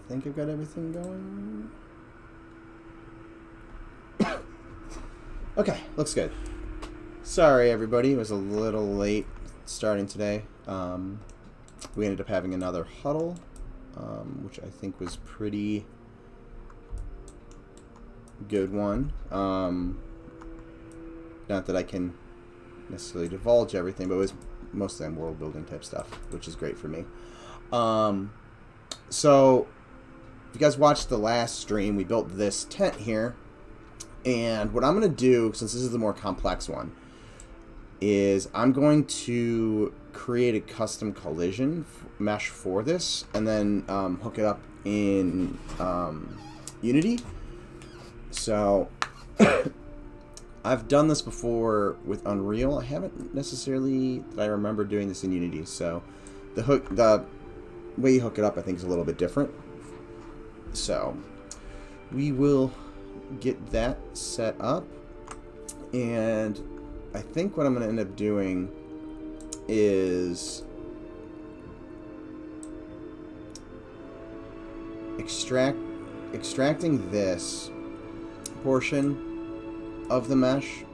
think I've got everything going. Okay, looks good. Sorry, everybody. It was a little late starting today. We ended up having another huddle, which I think was pretty good one. Not that I can necessarily divulge everything, but it was mostly on world building type stuff, which is great for me. So, if you guys watched the last stream, we built this tent here. And what I'm going to do, since this is the more complex one, is I'm going to create a custom collision mesh for this, and then hook it up in Unity. So, I've done this before with Unreal. I haven't necessarily that I remember doing this in Unity. So, the way you hook it up, I think, is a little bit different. So, we will get that set up, and I think what I'm going to end up doing is extracting this portion of the mesh,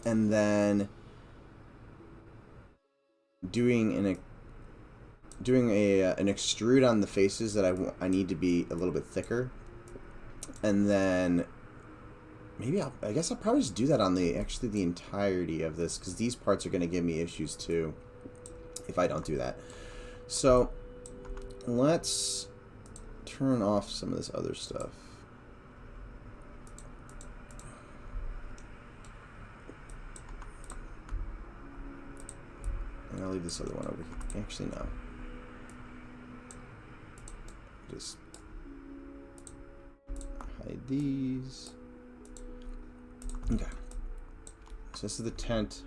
and then doing an extrude on the faces that I need to be a little bit thicker. And then maybe I guess I'll probably just do that on the entirety of this, because these parts are going to give me issues too if I don't do that. So let's turn off some of this other stuff. And I'll leave this other one over here. Actually, no. Just hide these. Okay. So this is the tent.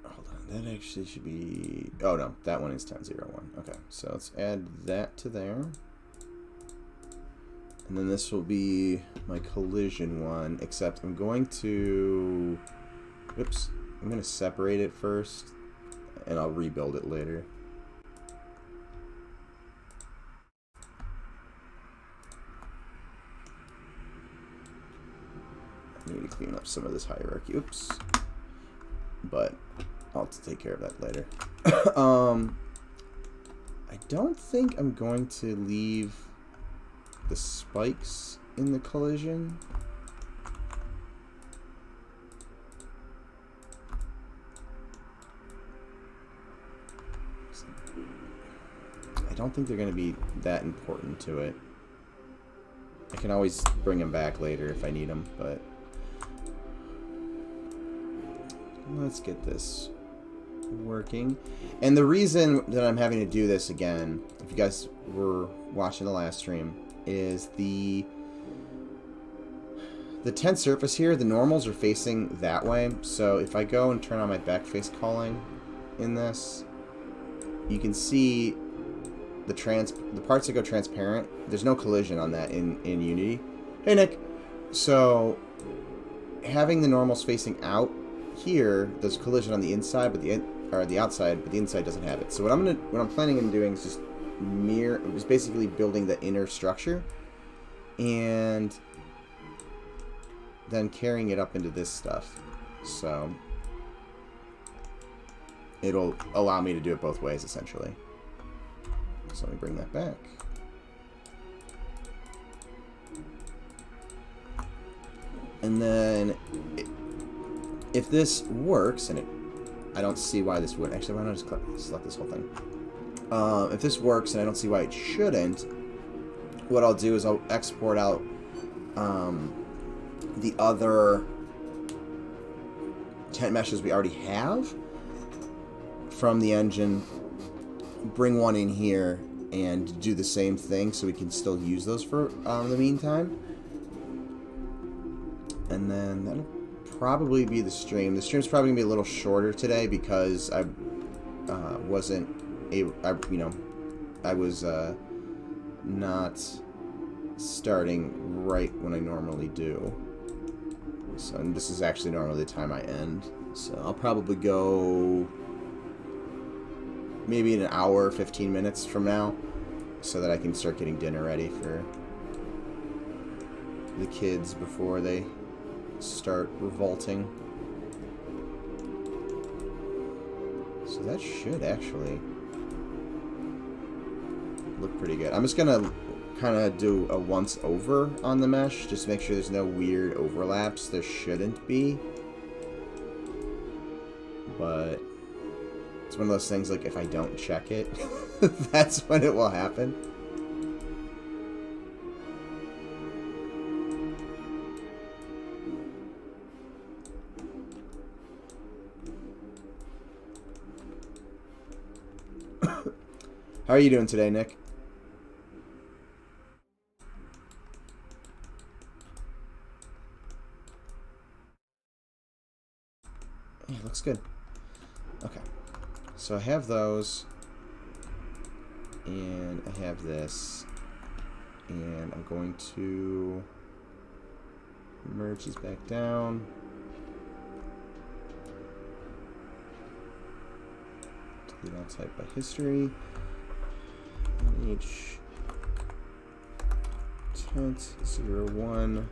Hold on. That actually should be... Oh, no. That one is 1001. Okay. So let's add that to there. And then this will be my collision one, except I'm going to... Oops. I'm going to separate it first, and I'll rebuild it later. I need to clean up some of this hierarchy. Oops. But I'll take care of that later. I don't think I'm going to leave the spikes in the collision. I don't think they're going to be that important to it. I can always bring them back later if I need them, but let's get this working. And the reason that I'm having to do this again, if you guys were watching the last stream, is the tent surface here, the normals are facing that way. So if I go and turn on my backface calling in this, you can see the parts that go transparent. There's no collision on that in Unity. Hey, Nick. So having the normals facing out here, there's collision on the inside, but the outside, but the inside doesn't have it. So what I'm planning on doing is just basically building the inner structure, and then carrying it up into this stuff. So it'll allow me to do it both ways, essentially. So let me bring that back. And then if this works, and I don't see why this would. Actually, why not just select this whole thing? If this works, and I don't see why it shouldn't, what I'll do is I'll export out the other tent meshes we already have from the engine, bring one in here, and do the same thing so we can still use those for the meantime. And then that'll probably be the stream. The stream's probably gonna be a little shorter today because I wasn't able. I was not starting right when I normally do. So, and this is actually normally the time I end So I'll probably go maybe in an hour, 15 minutes from now, so that I can start getting dinner ready for the kids before they start revolting. So that should actually look pretty good. I'm just gonna kind of do a once over on the mesh, just make sure there's no weird overlaps. There shouldn't be, but it's one of those things, like, if I don't check it, that's when it will happen. How are you doing today, Nick? Yeah, looks good. Okay. So I have those, and I have this, and I'm going to merge these back down. Delete all type by history. H tent 01.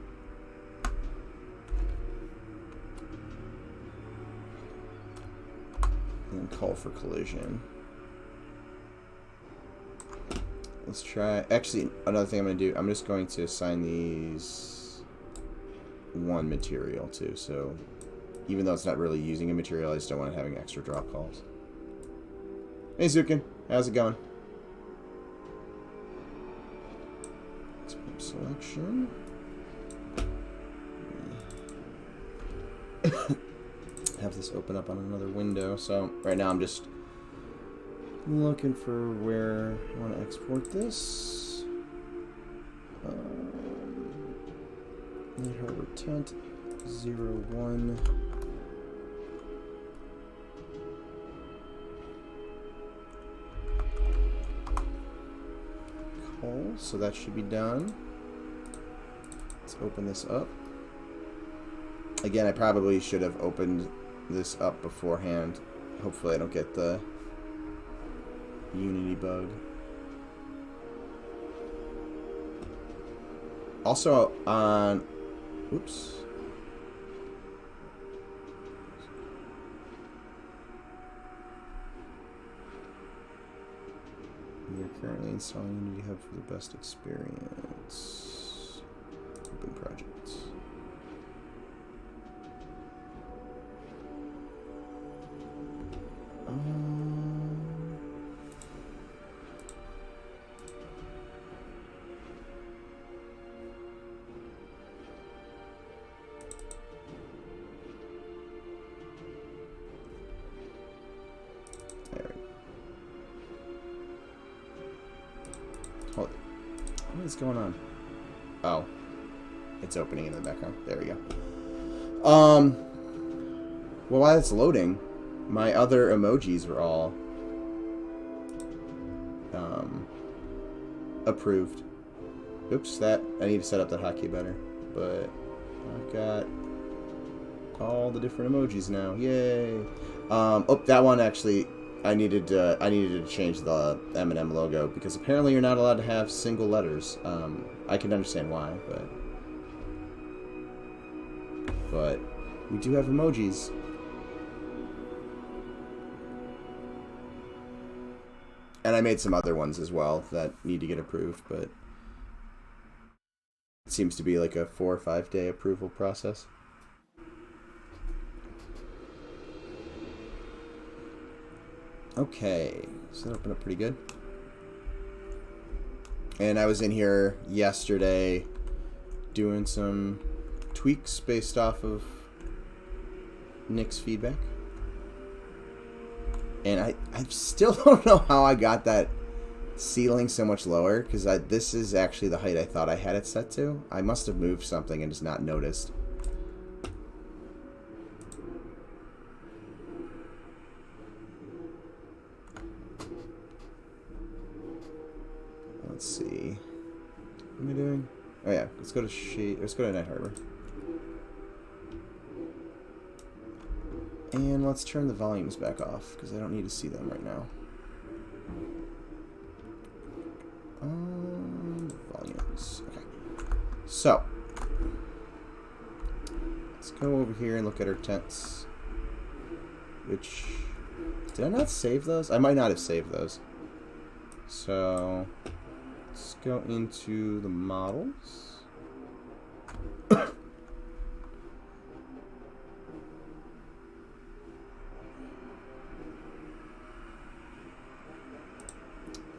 And call for collision. Let's try. Actually, another thing I'm going to do, I'm just going to assign these one material too. So even though it's not really using a material, I just don't want it having extra draw calls. Hey Zukin, how's it going? Selection. Have this open up on another window. So right now I'm just looking for where I want to export this. Night Harbor Tent 01. Call. So that should be done. Let's open this up. Again, I probably should have opened this up beforehand. Hopefully I don't get the Unity bug. Also on... Oops. We are currently installing Unity Hub for the best experience. Open projects. What is going on? Oh. It's opening in the background. There we go. Well, while it's loading, my other emojis were all approved. Oops, I need to set up that hotkey better. But I've got all the different emojis now. Yay! Oh, that one actually... I needed to change the M&M logo because apparently you're not allowed to have single letters. I can understand why, but we do have emojis. And I made some other ones as well that need to get approved, but it seems to be like a 4 or 5 day approval process. Okay, so that opened up pretty good. And I was in here yesterday doing some tweaks based off of Nick's feedback. And I still don't know how I got that ceiling so much lower, because this is actually the height I thought I had it set to. I must have moved something and just not noticed. Let's see. What am I doing? Oh yeah, let's go to Night Harbor. And let's turn the volumes back off, because I don't need to see them right now. Volumes. Okay. So, let's go over here and look at our tents. Which, did I not save those? I might not have saved those. So, let's go into the models.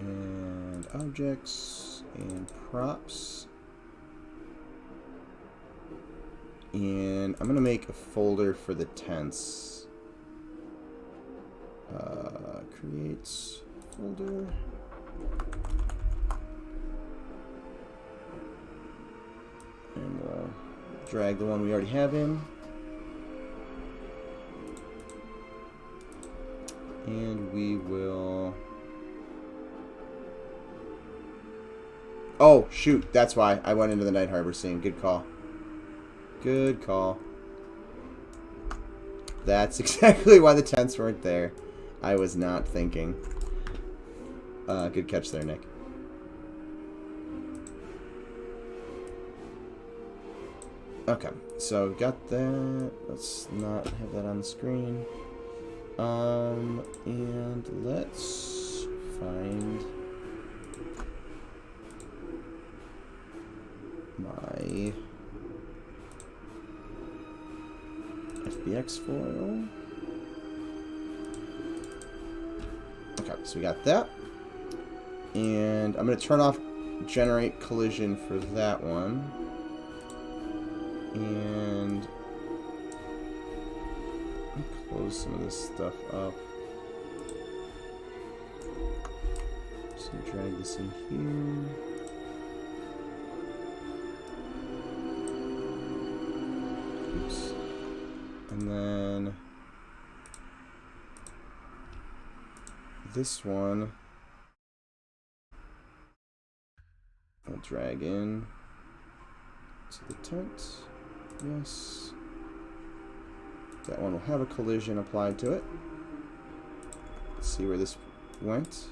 And objects and props. And I'm going to make a folder for the tents. Create folder. And we'll drag the one we already have in. And we will... Oh, shoot. That's why I went into the Night Harbor scene. Good call. Good call. That's exactly why the tents weren't there. I was not thinking. Good catch there, Nick. Okay, so got that. Let's not have that on the screen. And let's find my FBX foil. Okay, so we got that. And I'm going to turn off generate collision for that one. And close some of this stuff up. Just going to drag this in here. Oops. And then this one I'll drag in to the tent. Yes. That one will have a collision applied to it. Let's see where this went.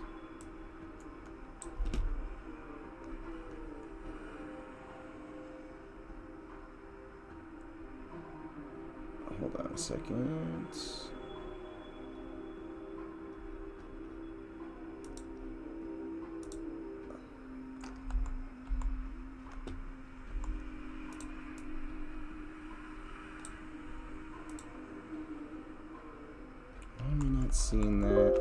Hold on a second. Why am I not seeing that?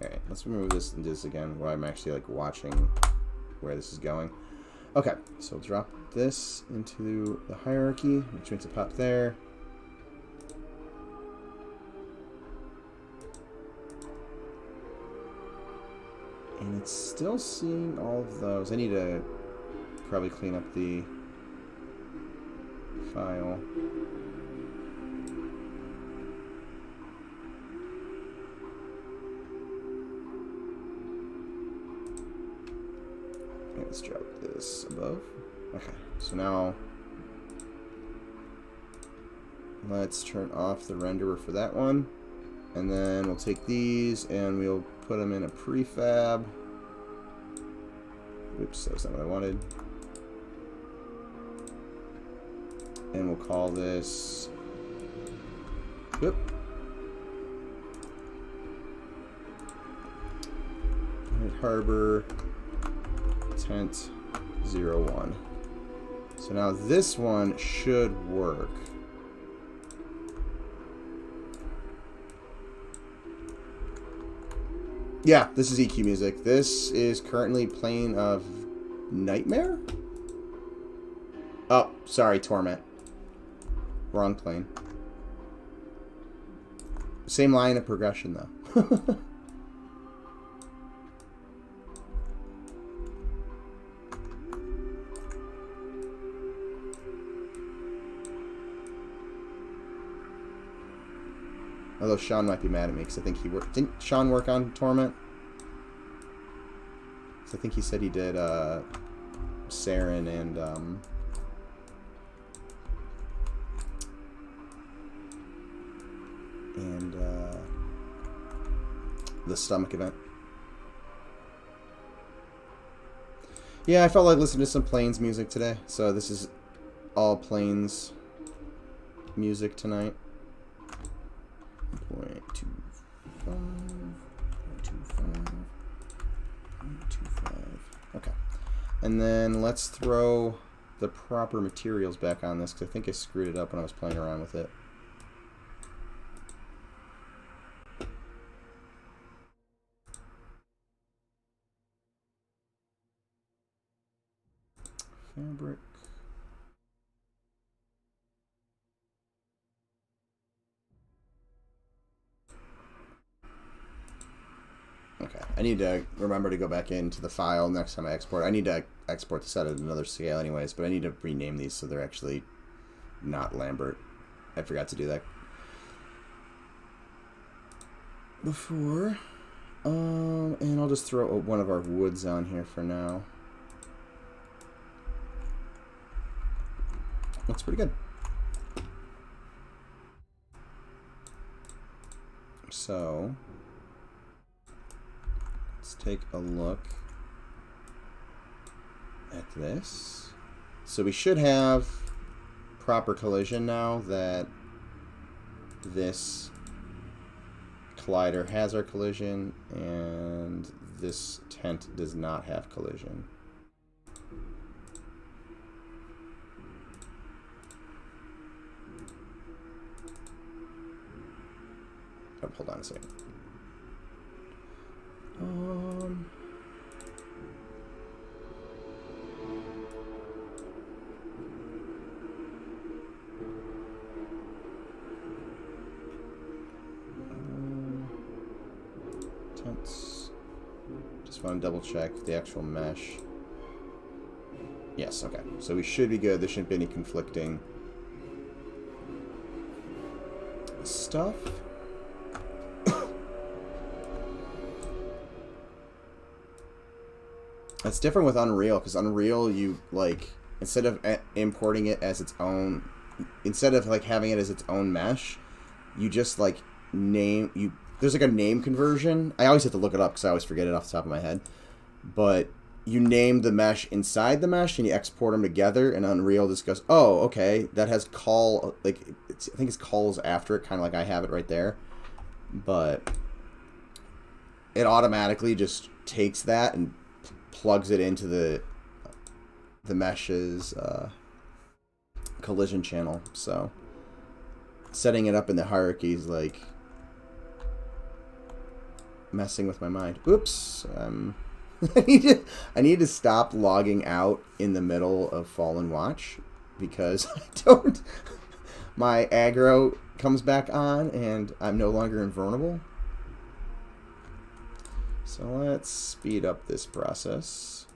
Alright, let's remove this and do this again where I'm actually like watching where this is going. Okay, so drop this into the hierarchy, which makes it pop there. And it's still seeing all of those. I need to probably clean up the file. Let's drop this above. Okay, so now let's turn off the renderer for that one. And then we'll take these and we'll put them in a prefab. Oops, that was not what I wanted. And we'll call this... Whoop. Night Harbor Tent 01. So now this one should work. Yeah, this is EQ music. This is currently playing of Nightmare? Oh, sorry, Torment. Wrong plane. Same line of progression, though. Although Sean might be mad at me because I think he worked. Didn't Sean work on Torment? Because I think he said he did Saren and and the stomach event. Yeah, I felt like listening to some Plains music today, so this is all Plains music tonight. 0.25, 0.25, 0.25. Okay. And then let's throw the proper materials back on this, because I think I screwed it up when I was playing around with it. Fabric. Okay, I need to remember to go back into the file next time I export. I need to export this out at another scale anyways, but I need to rename these so they're actually not Lambert. I forgot to do that before. And I'll just throw one of our woods on here for now. Looks pretty good. So let's take a look at this. So we should have proper collision now that this collider has our collision and this tent does not have collision. Oh, hold on a second. Tents. Just want to double check the actual mesh. Yes, okay. So we should be good. There shouldn't be any conflicting stuff. It's different with Unreal, because Unreal, you, like, instead of importing it as its own, instead of, like, having it as its own mesh, you just, like, there's, like, a name conversion. I always have to look it up, because I always forget it off the top of my head. But you name the mesh inside the mesh, and you export them together, and Unreal just goes, oh, okay, that has call, like, I think it's calls after it, kind of like I have it right there. But it automatically just takes that and plugs it into the mesh's collision channel. So setting it up in the hierarchy is like messing with my mind. Oops. I need to stop logging out in the middle of Fallen Watch, because I don't. My aggro comes back on and I'm no longer invulnerable. So let's speed up this process.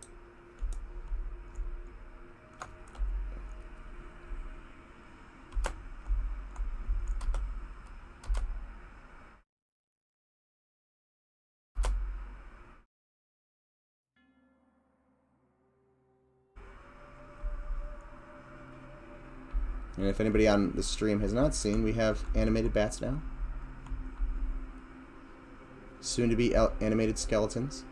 And if anybody on the stream has not seen, we have animated bats now. Soon to be animated skeletons.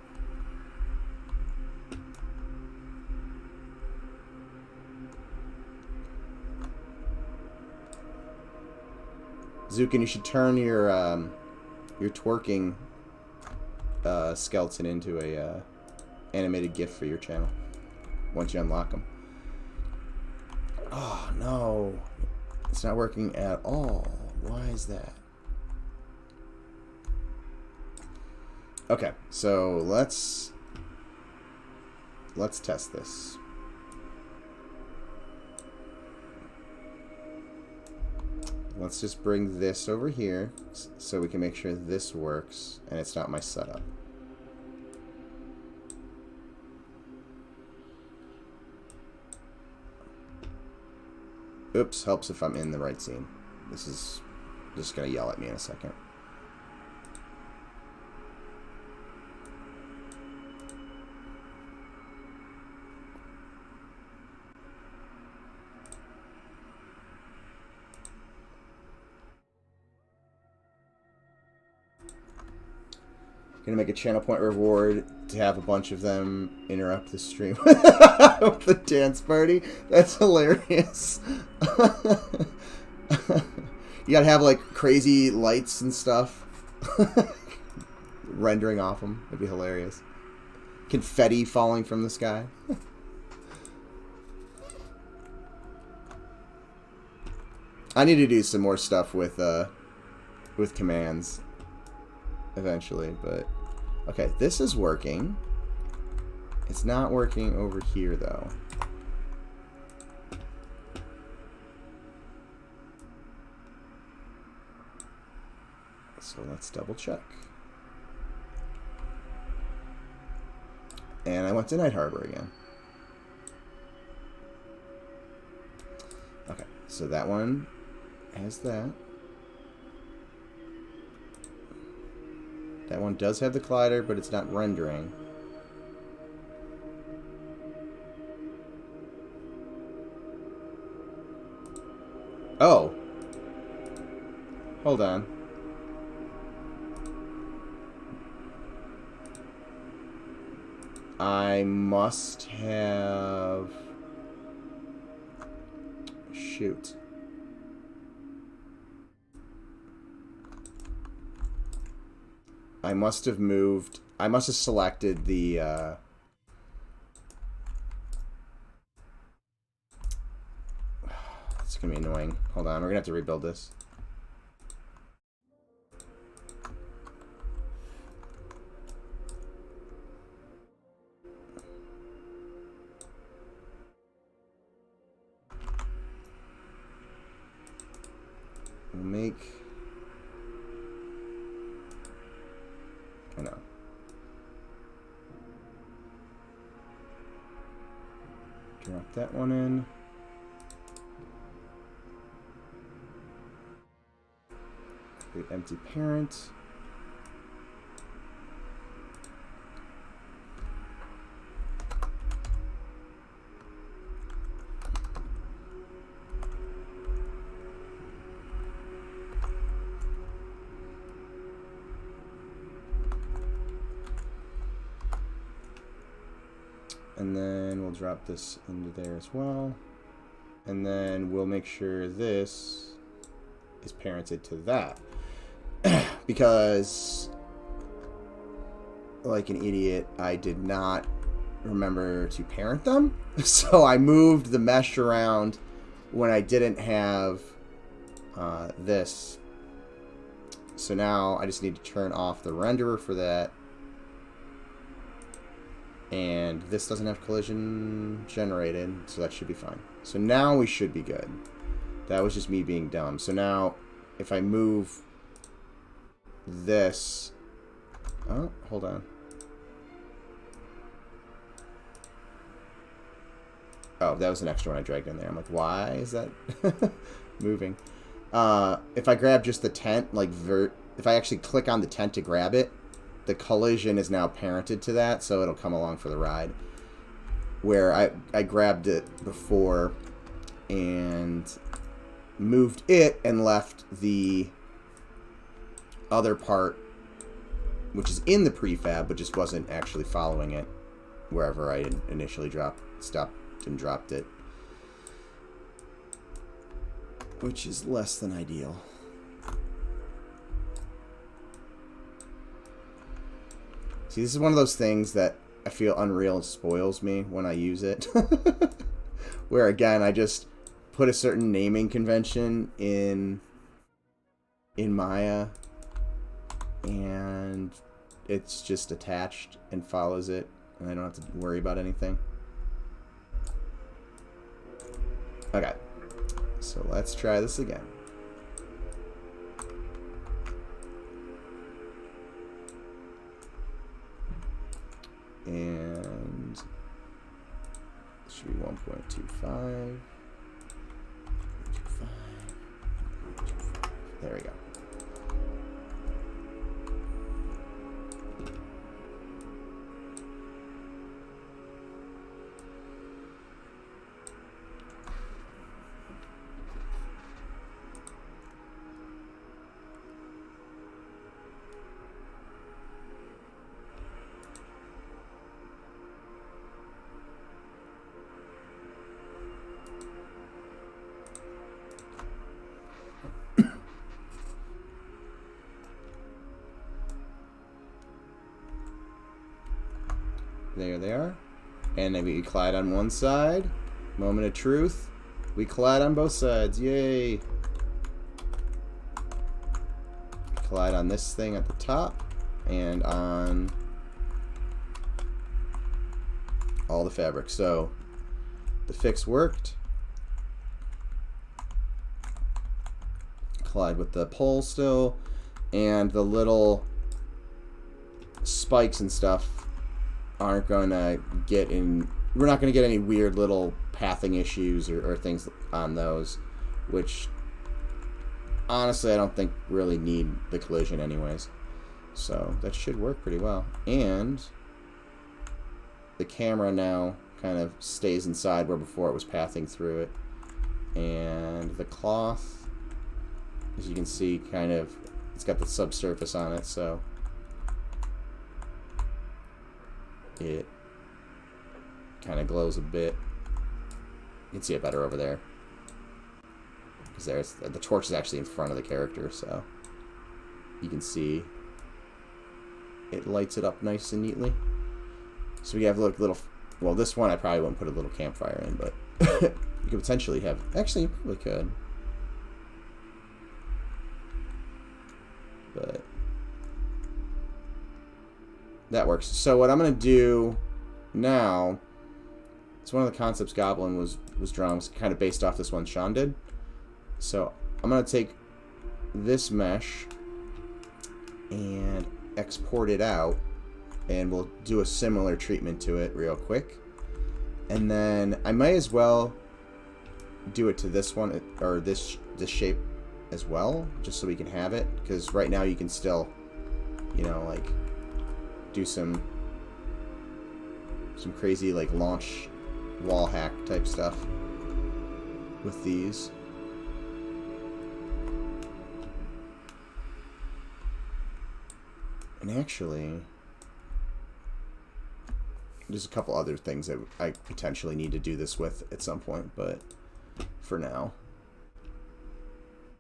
Zukin, you should turn your twerking skeleton into a animated GIF for your channel once you unlock them. Oh no, it's not working at all. Why is that? Okay, so let's test this. Let's just bring this over here so we can make sure this works and it's not my setup. Oops, helps if I'm in the right scene. This is just gonna yell at me in a second. Gonna make a channel point reward to have a bunch of them interrupt the stream with the dance party. That's hilarious. You gotta have like crazy lights and stuff rendering off them. It'd be hilarious. Confetti falling from the sky. I need to do some more stuff with commands eventually, but okay, this is working. It's not working over here though. So let's double check. And I went to Night Harbor again. Okay, so that one has that. That one does have the collider, but it's not rendering. Oh. Hold on. I must have... Shoot. I must have moved... I must have selected the... It's gonna be annoying. Hold on, we're gonna have to rebuild this. We'll make... I know. Drop that one in. Create empty parent. And then we'll drop this into there as well. And then we'll make sure this is parented to that. Because, like an idiot, I did not remember to parent them. So I moved the mesh around when I didn't have this. So now I just need to turn off the renderer for that. And this doesn't have collision generated, so that should be fine. So now we should be good. That was just me being dumb. So now, if I move this... Oh, hold on. Oh, that was an extra one I dragged in there. I'm like, why is that moving? If I grab just the tent, like if I actually click on the tent to grab it, the collision is now parented to that, so it'll come along for the ride. Where I grabbed it before and moved it and left the other part, which is in the prefab, but just wasn't actually following it wherever I initially stopped and dropped it. Which is less than ideal. See, this is one of those things that I feel Unreal spoils me when I use it. Where, again, I just put a certain naming convention in Maya, and it's just attached and follows it, and I don't have to worry about anything. Okay, so let's try this again. And it should be 1.25. There we go. There they are. And then we collide on one side. Moment of truth. We collide on both sides. Yay! Collide on this thing at the top. And on all the fabric. So the fix worked. Collide with the pole still. And the little spikes and stuff aren't going to get in. We're not going to get any weird little pathing issues or things on those, which honestly I don't think really need the collision anyways. So that should work pretty well. And the camera now kind of stays inside where before it was pathing through it. And the cloth, as you can see, kind of, it's got the subsurface on it, so it kind of glows a bit. You can see it better over there, because there's the torch is actually in front of the character, so you can see it lights it up nice and neatly. So we have little, well, this one I probably wouldn't put a little campfire in, but you could potentially have, actually you probably could, but that works. So what I'm going to do now, it's one of the concepts Goblin was drawing, was kind of based off this one Sean did. So I'm going to take this mesh and export it out, and we'll do a similar treatment to it real quick. And then I might as well do it to this one, or this shape as well, just so we can have it, because right now you can still, you know, like do some crazy like launch wall hack type stuff with these. And actually, there's a couple other things that I potentially need to do this with at some point, but for now,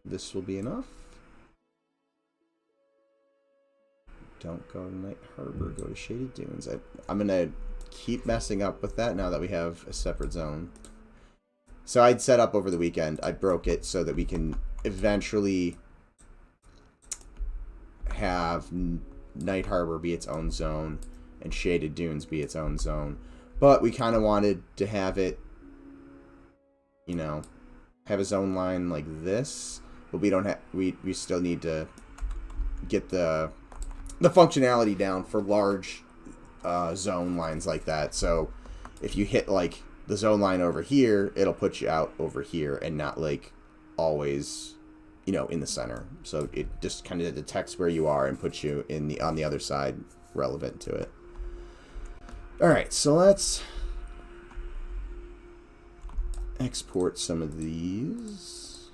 this will be enough. Don't go to Night Harbor, go to Shady Dunes. I'm going to keep messing up with that now that we have a separate zone. So I'd set up over the weekend, I broke it so that we can eventually have Night Harbor be its own zone and Shaded Dunes be its own zone. But we kind of wanted to have it, you know, have a zone line like this, but we don't have, we still need to get the functionality down for large zone lines like that. So if you hit like the zone line over here, it'll put you out over here and not like always, you know, in the center. So it just kind of detects where you are and puts you in the on the other side relevant to it. All right, so let's export some of these.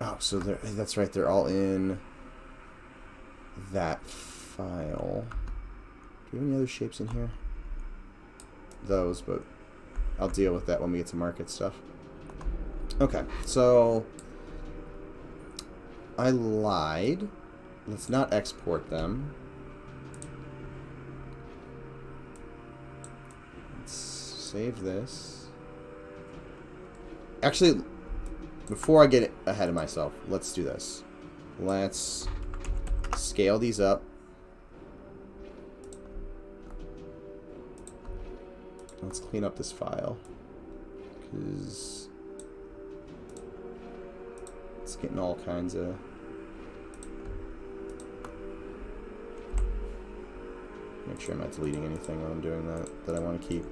Oh, so that's right, they're all in that file. Do we have any other shapes in here? Those, but I'll deal with that when we get to market stuff. Okay, so I lied. Let's not export them. Let's save this. Actually, before I get ahead of myself, let's do this. Let's scale these up. Let's clean up this file, because it's getting all kinds of... Make sure I'm not deleting anything when I'm doing that I want to keep.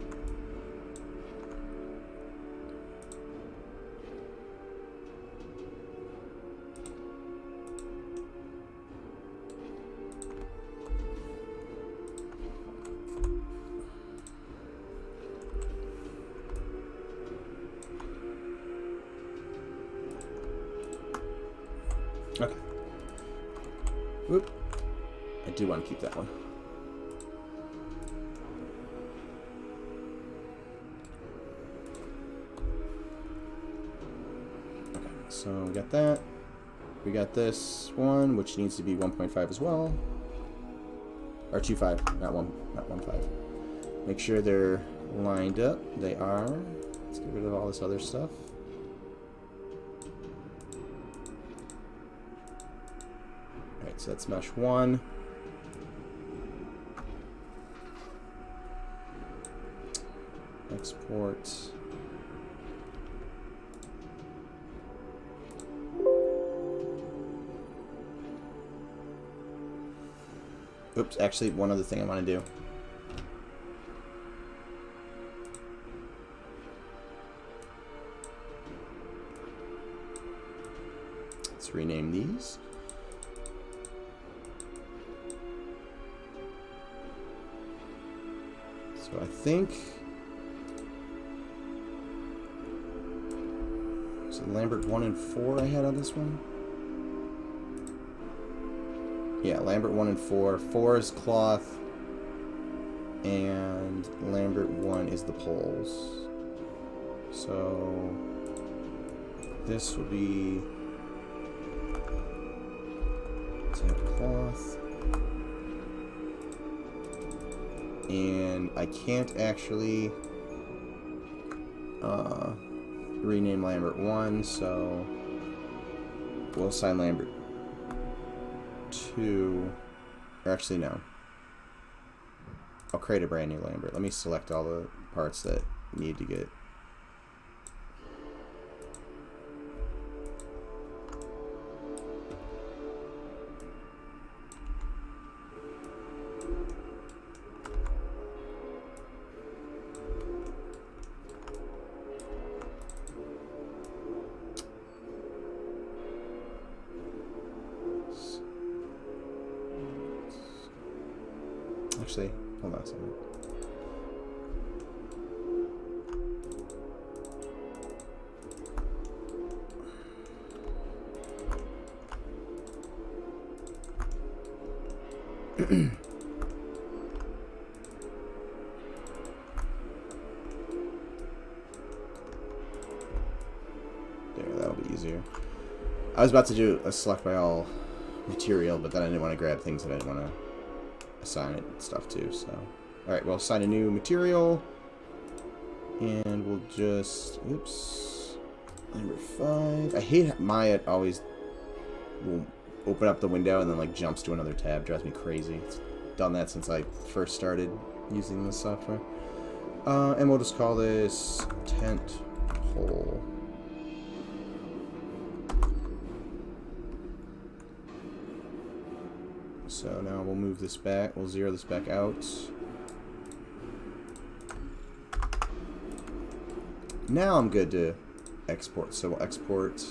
Okay. Whoop. I do want to keep that one. Okay, so we got that. We got this one, which needs to be 1.5 as well. Or 2-5, not 1-5. Make sure they're lined up. They are. Let's get rid of all this other stuff. Alright, so that's mesh 1. Export. Oops, actually, one other thing I want to do. Let's rename these. So I think... So Lambert 1 and 4 I had on this one? Yeah, Lambert 1 and 4. 4 is cloth, and Lambert 1 is the poles. So this will be cloth, and I can't actually rename Lambert 1, so we'll assign Lambert 2, or actually no, I'll create a brand new Lambert. Let me select all the parts that need to get actually, hold on a second. There, that'll be easier. I was about to do a select by all material, but then I didn't want to grab things that I didn't want to assign it stuff to, so. Alright, we'll assign a new material, and we'll just, oops, number 5. I hate Maya always will open up the window and then like jumps to another tab. Drives me crazy. It's done that since I first started using this software. And we'll just call this tent hole. So now we'll move this back, we'll zero this back out. Now I'm good to export, so we'll export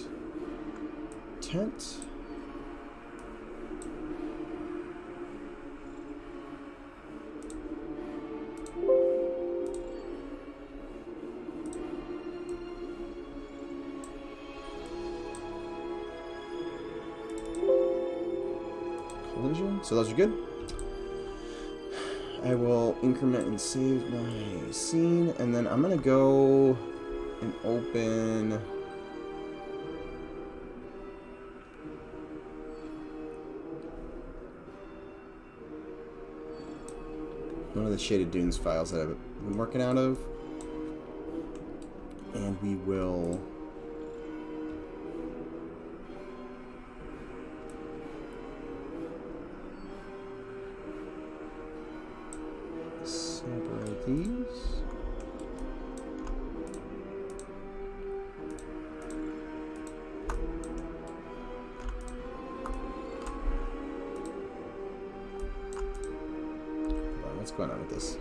tent. So those are good. I will increment and save my scene, and then I'm gonna go and open one of the Shaded Dunes files that I've been working out of, and we will separate these. What's going on with this?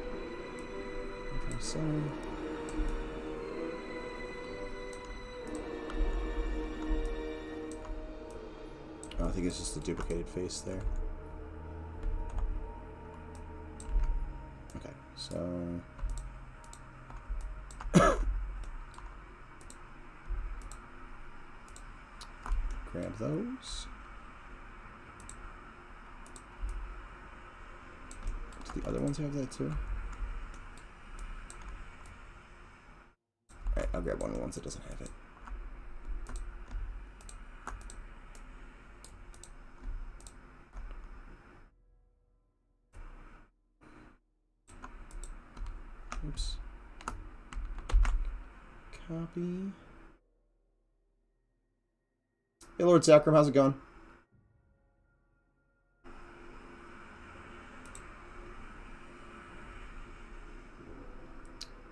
Oh, I think it's just a duplicated face there. Okay, so grab those. Do the other ones have that too? Alright, I'll grab one of the ones that doesn't have it. Oops. Copy. Hey, Lord Sacrum, how's it going?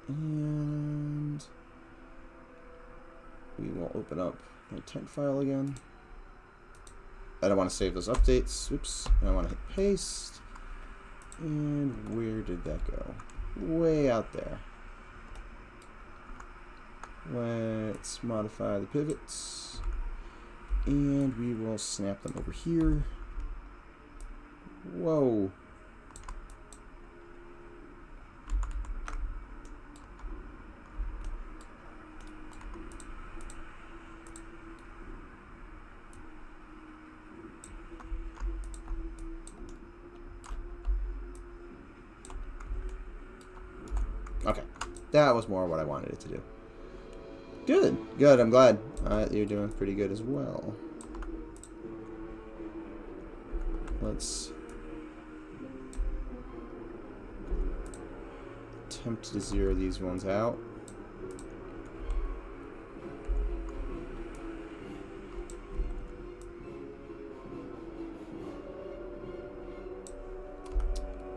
And we will open up my tent file again. I don't want to save those updates. Oops. I want to hit paste. And where did that go? Way out there. Let's modify the pivots. And we will snap them over here. Whoa. Okay, that was more what I wanted it to do. Good, good, I'm glad you're doing pretty good as well. Let's attempt to zero these ones out.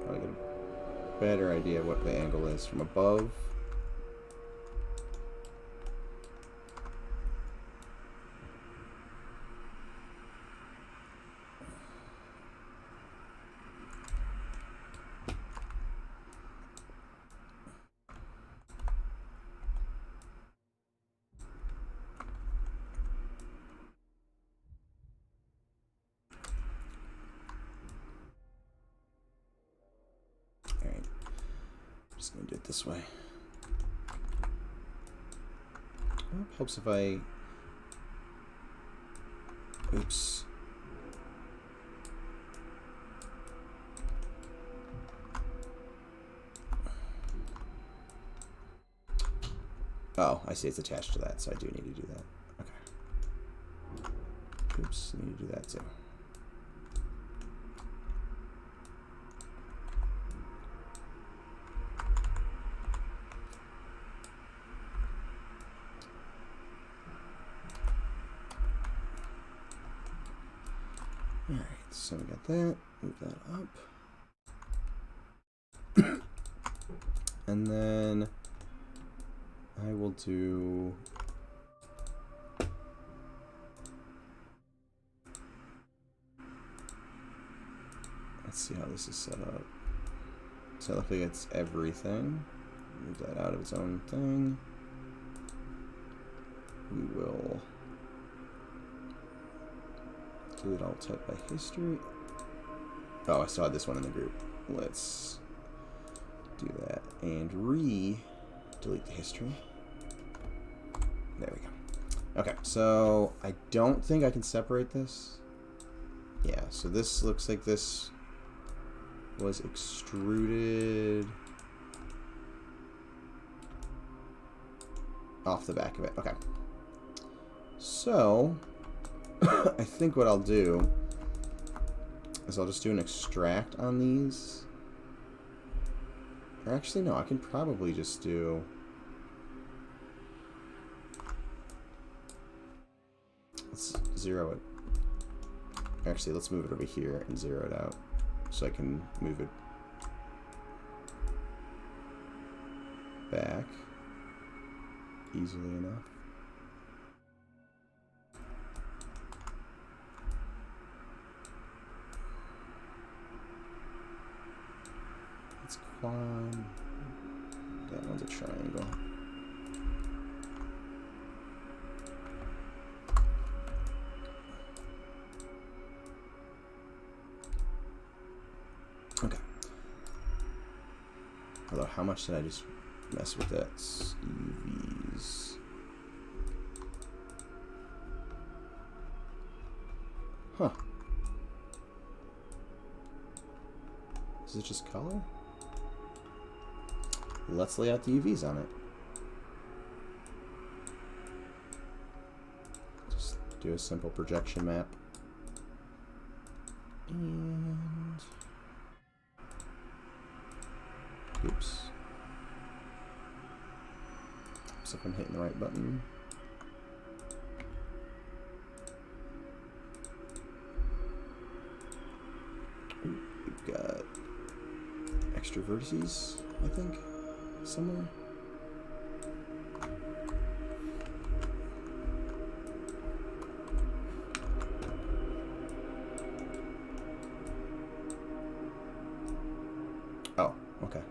Probably get a better idea of what the angle is from above. Just gonna do it this way. Well, it helps if I... Oops. Oh, I see it's attached to that, so I do need to do that. Okay. Oops, I need to do that too. Alright, so we got that. Move that up. And then I will do... Let's see how this is set up. So luckily it's everything. Move that out of its own thing. We will delete all type by history. Oh, I still had this one in the group. Let's do that and delete the history. There we go. Okay, so I don't think I can separate this. Yeah, so this looks like this was extruded off the back of it. Okay. So I think what I'll do is I'll just do an extract on these. Or actually, no, I can probably just do... Let's zero it. Actually, let's move it over here and zero it out so I can move it back easily enough. It's quad. That one's a triangle. Okay. Although, how much did I just mess with that? UVs. Huh. Is it just color? Let's lay out the UVs on it. Just do a simple projection map. And... Oops. helps if I'm hitting the right button. Ooh, we've got extra vertices, I think, somewhere. Oh, okay.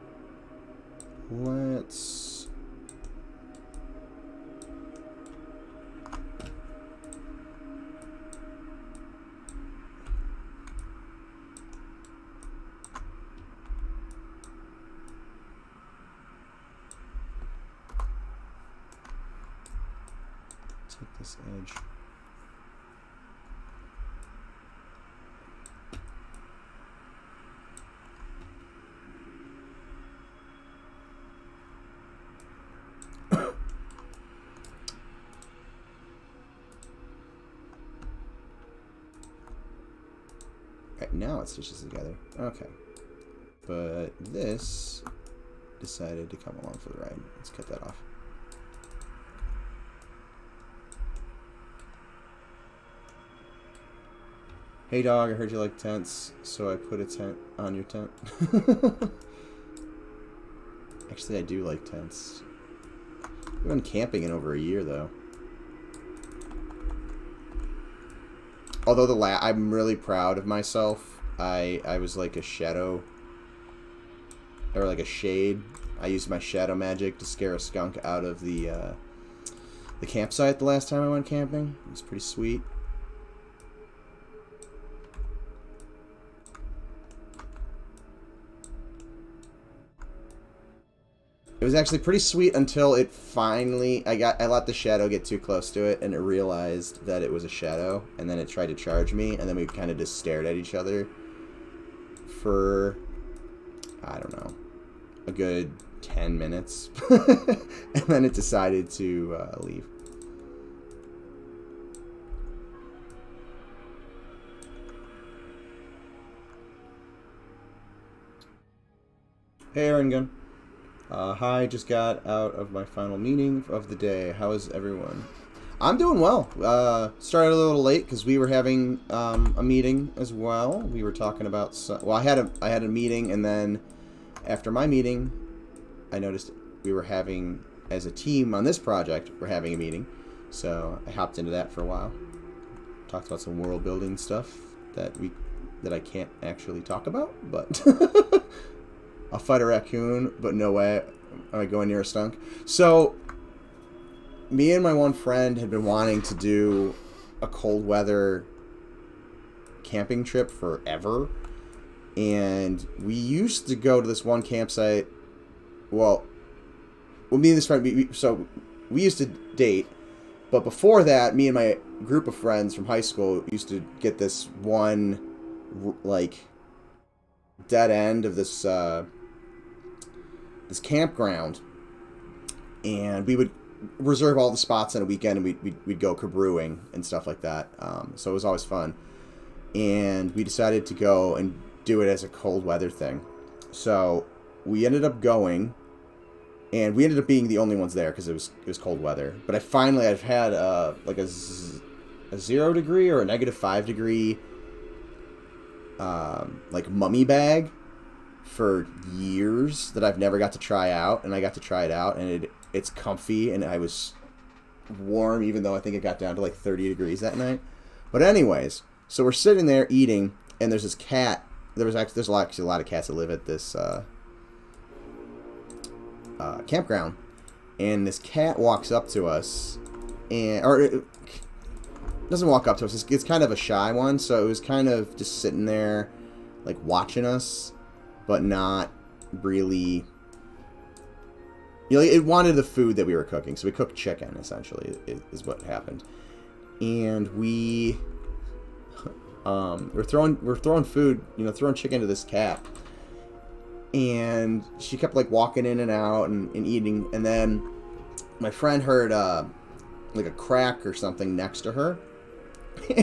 Let's... take this edge. Right, now it stitches together. Okay. But this decided to come along for the ride. Let's cut that off. Hey dog, I heard you like tents, so I put a tent on your tent. Actually, I do like tents. I've been camping in over a year, though. Although I'm really proud of myself. I was like a shadow, or like a shade. I used my shadow magic to scare a skunk out of the campsite the last time I went camping. It was pretty sweet. It was actually pretty sweet until it finally... I let the shadow get too close to it, and it realized that it was a shadow, and then it tried to charge me, and then we kind of just stared at each other for, I don't know, a good 10 minutes. And then it decided to leave. Hey, Aaron Gun. Hi, just got out of my final meeting of the day. How is everyone? I'm doing well. Started a little late because we were having a meeting as well. We were talking about well, I had a meeting, and then after my meeting, I noticed we were having, as a team on this project, we're having a meeting. So I hopped into that for a while. Talked about some world building stuff that I can't actually talk about, but. I'll fight a raccoon, but no way am I going near a skunk. So, me and my one friend had been wanting to do a cold weather camping trip forever. And we used to go to this one campsite. Well, me and this friend, we used to date. But before that, me and my group of friends from high school used to get this one, like, dead end of this this campground, and we would reserve all the spots on a weekend, and we'd go cabrewing and stuff like that. So it was always fun, and we decided to go and do it as a cold weather thing. So we ended up going, and we ended up being the only ones there because it was cold weather. But I've had like a 0 degree or a -5 degree like mummy bag for years that I've never got to try out, and I got to try it out, and it's comfy, and I was warm even though I think it got down to like 30 degrees that night. But anyways, so we're sitting there eating, and there's this cat. There's actually a lot of cats that live at this campground, and this cat walks up to us, or it doesn't walk up to us. It's kind of a shy one, so it was kind of just sitting there, like watching us, but not really. It wanted the food that we were cooking, so we cooked chicken. Essentially, is what happened, and we're throwing food, throwing chicken to this cat, and she kept like walking in and out and eating, and then my friend heard like a crack or something next to her,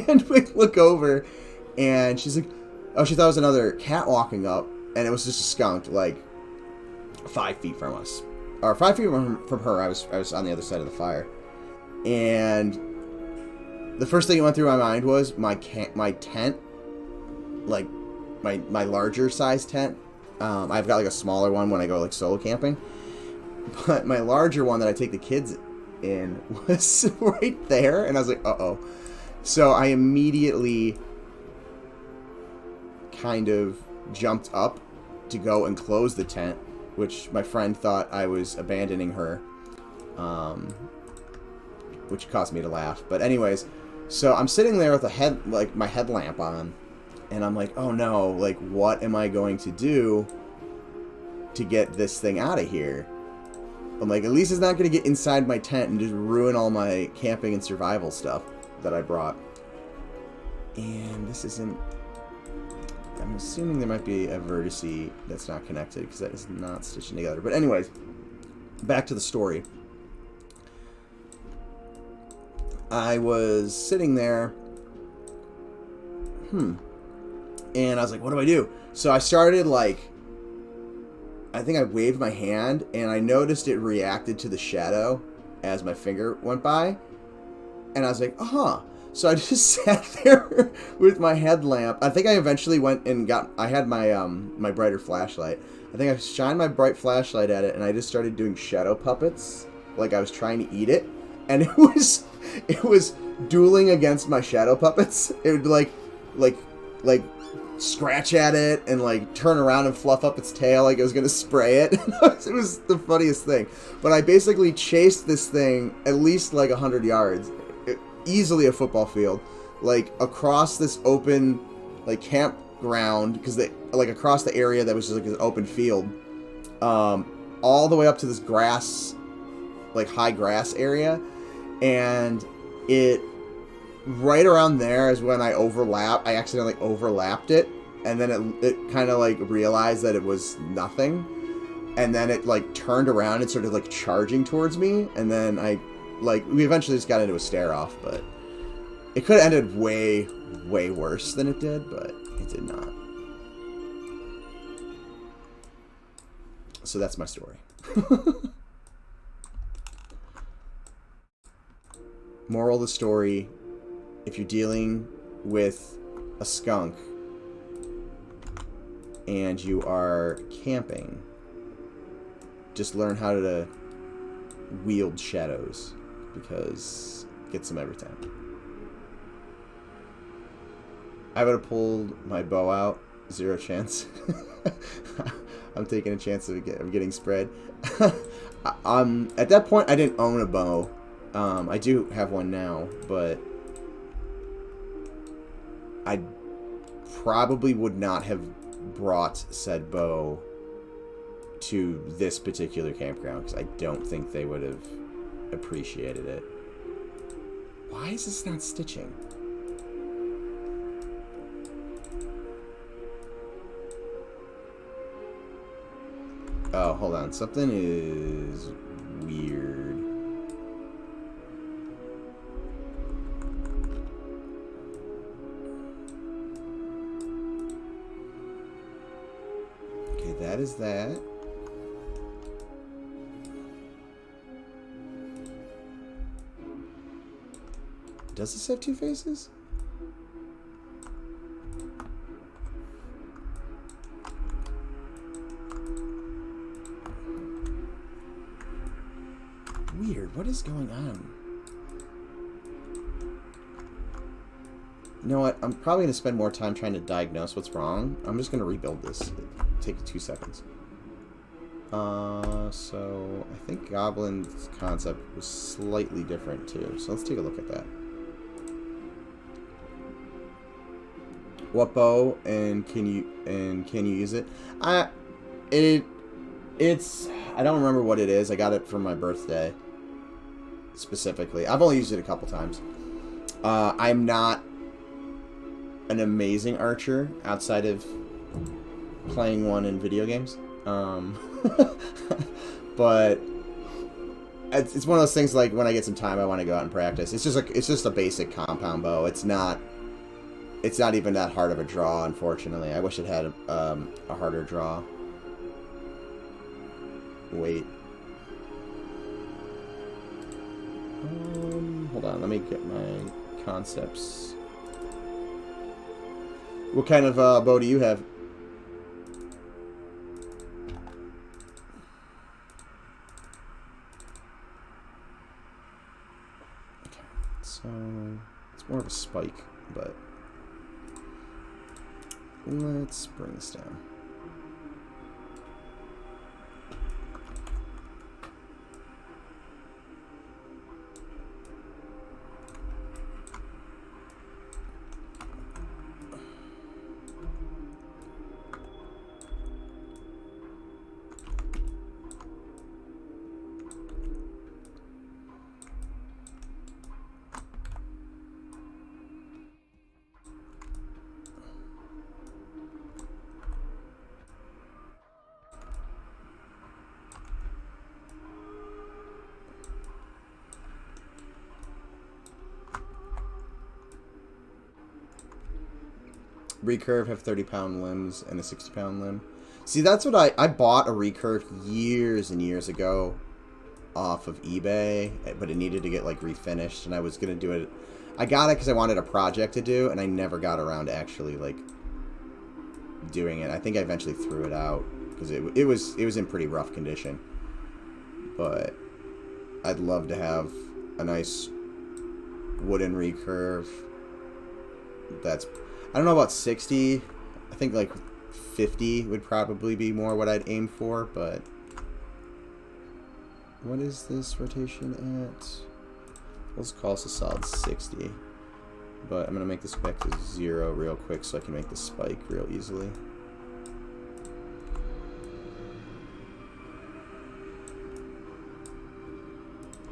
and we look over, and she's like, oh, she thought it was another cat walking up, and it was just a skunk like 5 feet from us. or 5 feet from her, I was on the other side of the fire. And the first thing that went through my mind was my tent, like my larger size tent. I've got like a smaller one when I go like solo camping, but my larger one that I take the kids in was right there, and I was like, uh-oh. So I immediately kind of jumped up to go and close the tent, which my friend thought I was abandoning her, which caused me to laugh. But anyways, so I'm sitting there with my headlamp on, and I'm like, oh no, like, what am I going to do to get this thing out of here? I'm like, at least it's not going to get inside my tent and just ruin all my camping and survival stuff that I brought. And this isn't... I'm assuming there might be a vertice that's not connected, because that is not stitching together. But anyways, back to the story. I was sitting there, and I was like, what do I do? So I started, like, I think I waved my hand, and I noticed it reacted to the shadow as my finger went by. And I was like, uh-huh. So I just sat there with my headlamp. I think I eventually went and I had my my brighter flashlight. I think I shined my bright flashlight at it, and I just started doing shadow puppets, like I was trying to eat it. And it was dueling against my shadow puppets. It would like scratch at it and like turn around and fluff up its tail like it was gonna spray it. It was the funniest thing. But I basically chased this thing at least like 100 yards. Easily a football field, like across this open like campground, because they like across the area that was just like an open field, all the way up to this grass, like high grass area. And it right around there is when I accidentally overlapped it, and then it kind of like realized that it was nothing, and then it like turned around and started like charging towards me, and then we eventually just got into a stare-off, but it could have ended way, way worse than it did, but it did not. So that's my story. Moral of the story, if you're dealing with a skunk and you are camping, just learn how to wield shadows, because it gets them every time. I would have pulled my bow out, 0 chance. I'm taking a chance of getting spread. At that point, I didn't own a bow. I do have one now, but I probably would not have brought said bow to this particular campground, because I don't think they would have appreciated it. Why is this not stitching? Oh, hold on. Something is weird. Okay, that is that. Does this have 2 faces? Weird. What is going on? You know what? I'm probably going to spend more time trying to diagnose what's wrong. I'm just going to rebuild this. It'll take 2 seconds. So I think Goblin's concept was slightly different too. So let's take a look at that. What bow and can you use it? It's I don't remember what it is. I got it for my birthday specifically. I've only used it a couple times. I'm not an amazing archer outside of playing one in video games. But it's one of those things, like when I get some time I want to go out and practice. It's just a basic compound bow. It's not even that hard of a draw, unfortunately. I wish it had a harder draw. Wait. Hold on, let me get my concepts. What kind of bow do you have? Okay, so it's more of a spike, but let's bring this down. Recurve have 30-pound limbs and a 60-pound limb. See, that's what I bought a recurve years and years ago off of eBay, but it needed to get like refinished, and I was gonna do it. I got it because I wanted a project to do, and I never got around to actually like doing it. I think I eventually threw it out because it was in pretty rough condition. But I'd love to have a nice wooden recurve. That's, I don't know about 60. I think like 50 would probably be more what I'd aim for, but what is this rotation at? Let's call this a solid 60. But I'm going to make this back to 0 real quick so I can make the spike real easily.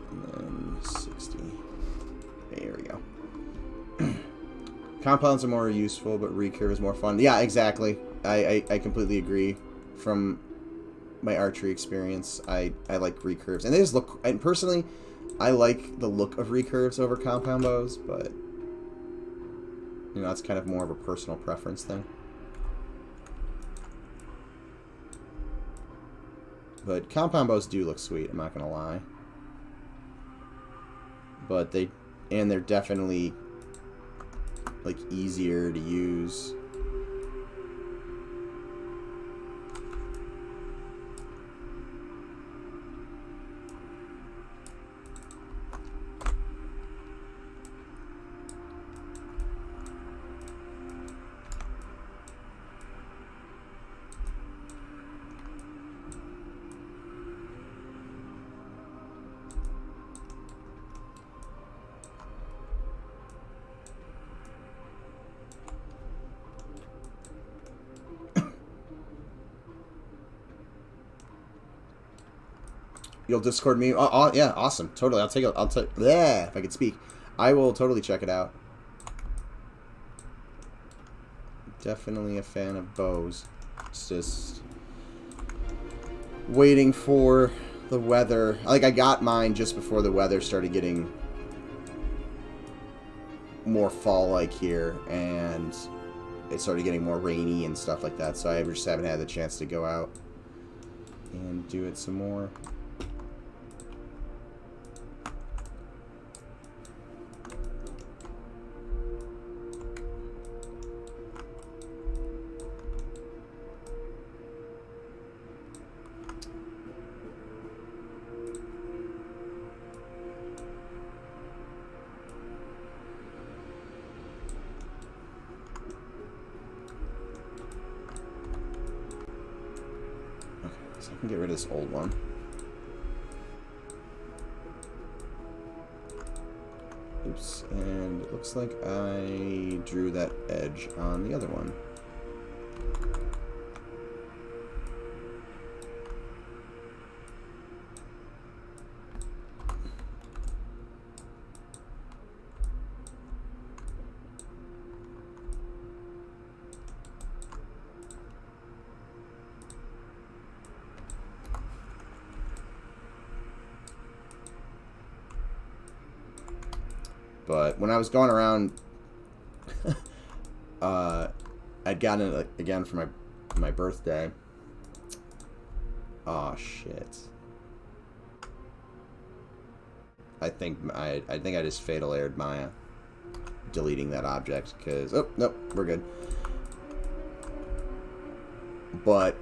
And then 60. There we go. Compounds are more useful, but recurve is more fun. Yeah, exactly. I completely agree. From my archery experience, I like recurves. And they just look... And personally, I like the look of recurves over compound bows, but... You know, that's kind of more of a personal preference thing. But compound bows do look sweet, I'm not going to lie. But they... And they're definitely... like easier to use. You'll Discord me? Oh, yeah, awesome. Totally. I'll take yeah, if I could speak. I will totally check it out. Definitely a fan of bows. It's just waiting for the weather. Like, I got mine just before the weather started getting more fall-like here, and it started getting more rainy and stuff like that, so I just haven't had the chance to go out and do it some more. So I can get rid of this old one. Oops, and it looks like I drew that edge on the other one. But when I was going around, I'd gotten it again for my birthday. Oh shit! I think I just fatal errored Maya deleting that object because nope, we're good. But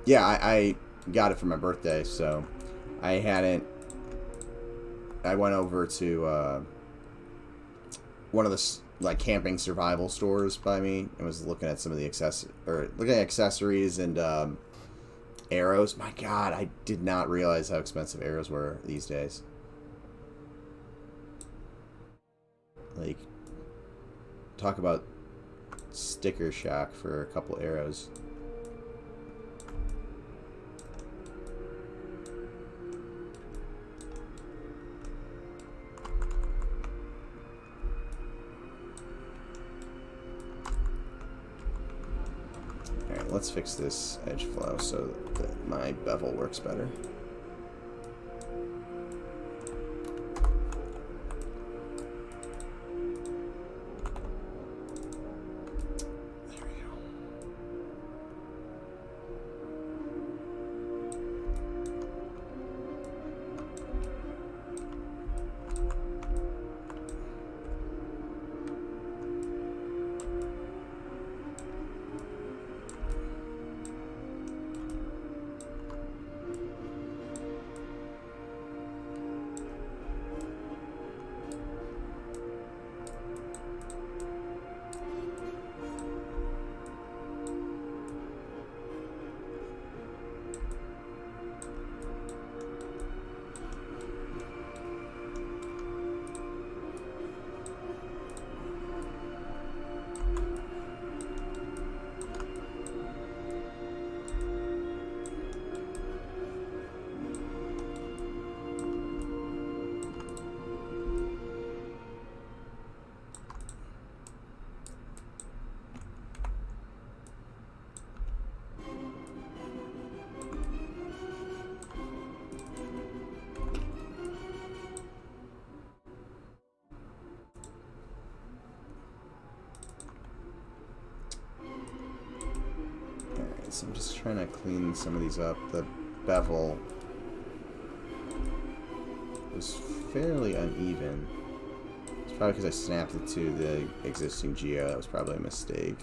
yeah, I got it for my birthday, so I went over to one of the like camping survival stores by me and was looking at some of the accessories and arrows. My God, I did not realize how expensive arrows were these days. Like, talk about sticker shock for a couple arrows. Alright, let's fix this edge flow so that my bevel works better. So I'm just trying to clean some of these up. The bevel was fairly uneven. It's probably because I snapped it to the existing geo. That was probably a mistake.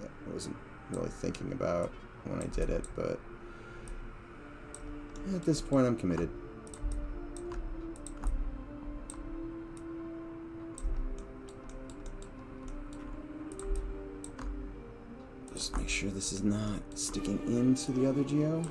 I wasn't really thinking about when I did it, but at this point I'm committed. Just make sure this is not sticking into the other geo.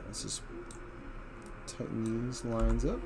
Let's just tighten these lines up.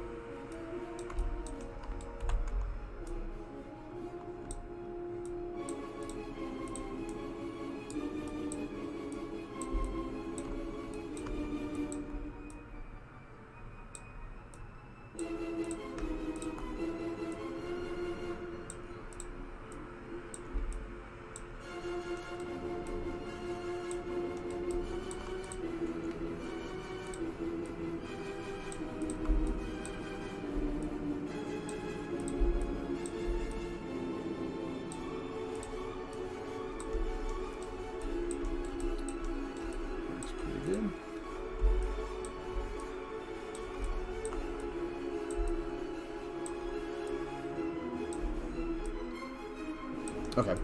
Okay.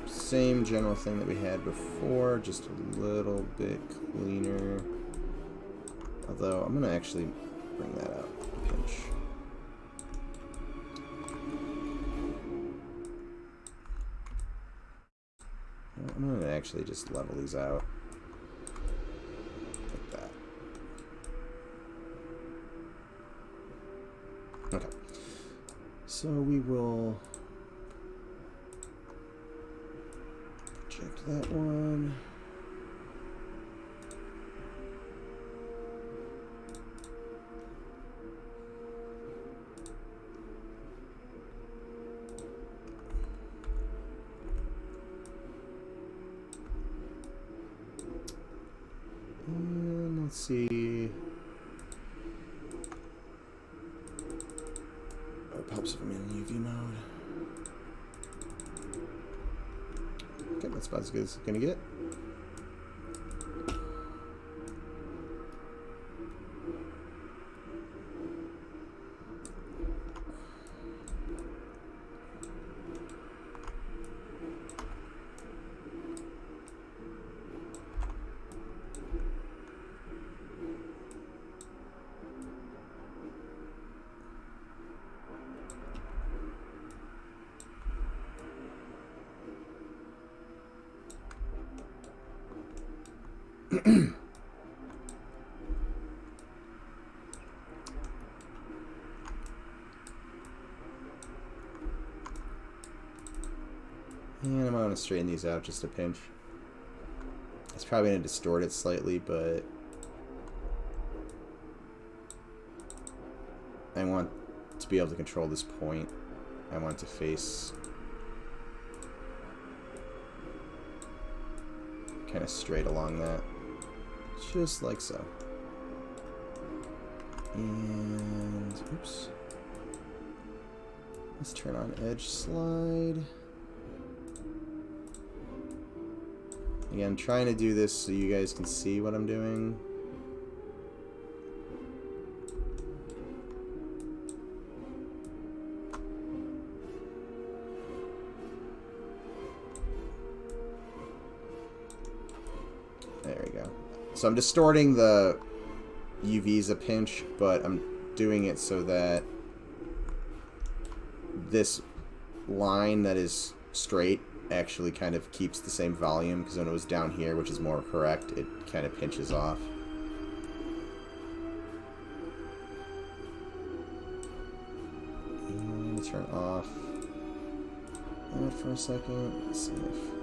Same general thing that we had before, just a little bit cleaner. Although, I'm going to actually bring that out a pinch. actually just level these out. Like that. Okay. So we will reject that one. And let's see. Oh, it helps if I'm in UV mode. Okay, that's about as good as it's gonna get. And I'm going to straighten these out just a pinch. It's probably going to distort it slightly, but I want to be able to control this point. I want it to face kind of straight along that. Just like so. And, oops. Let's turn on edge slide. Again, trying to do this so you guys can see what I'm doing. There we go. So I'm distorting the UVs a pinch, but I'm doing it so that this line that is straight actually kind of keeps the same volume, because when it was down here, which is more correct, it kind of pinches off. And turn off that for a second. Let's see if...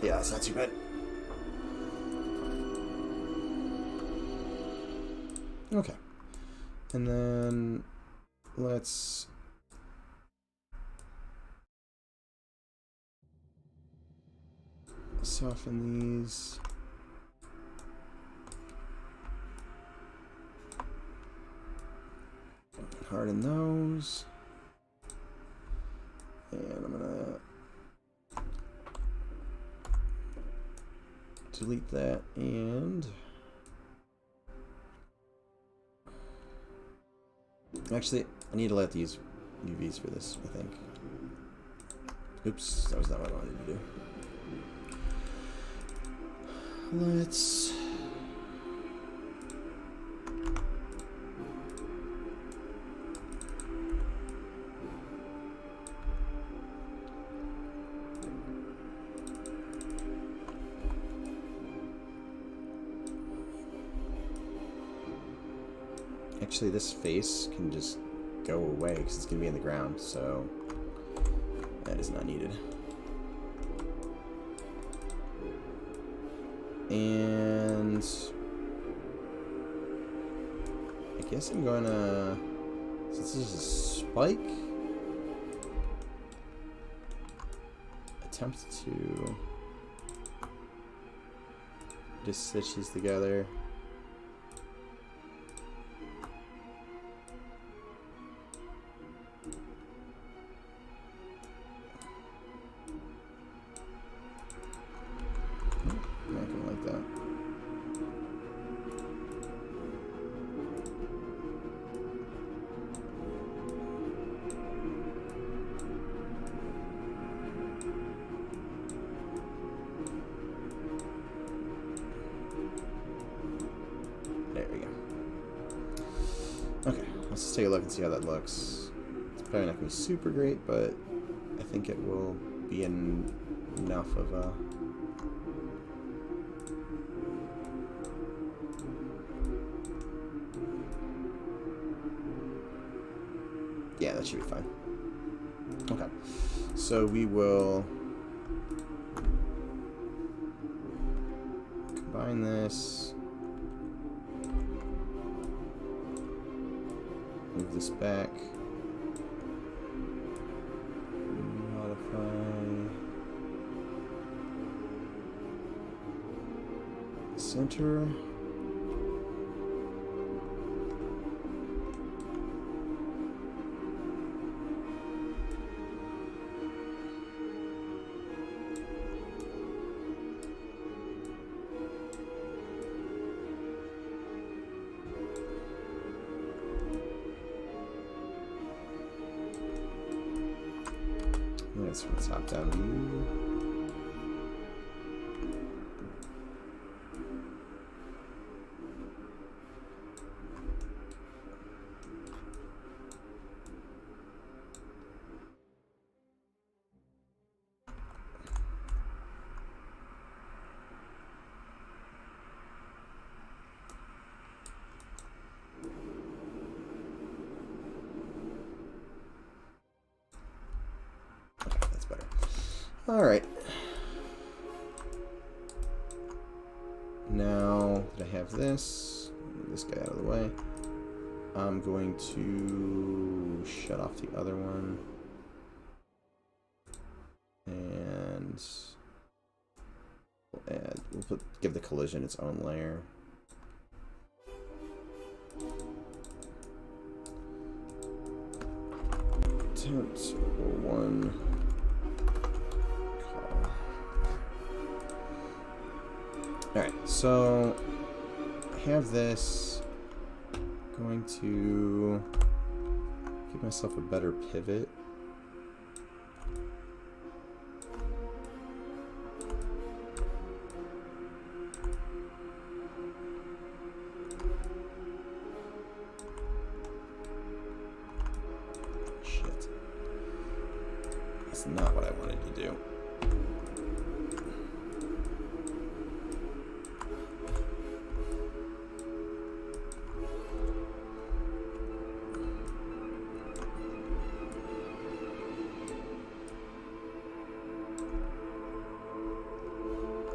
yeah, that's not too bad. Okay. And then let's soften these. Harden those. And I'm gonna delete that, and actually I need to let these UVs for this, I think. Oops, that was not what I wanted to do. Let's actually, this face can just go away because it's going to be in the ground, so that is not needed. And I guess I'm going to, since this is a spike, attempt to just stitch these together. Let's just take a look and see how that looks. It's probably not going to be super great, but I think it will be enough of a... Yeah, that should be fine. Okay. So we will combine this. Move this back. Modify. Center. That's from the top down view. Alright. Now that I have this, move this guy out of the way, I'm going to shut off the other one. And give the collision its own layer. Tenets or one. Alright, so I have this. Going to give myself a better pivot. Shit. That's not what I wanted to do.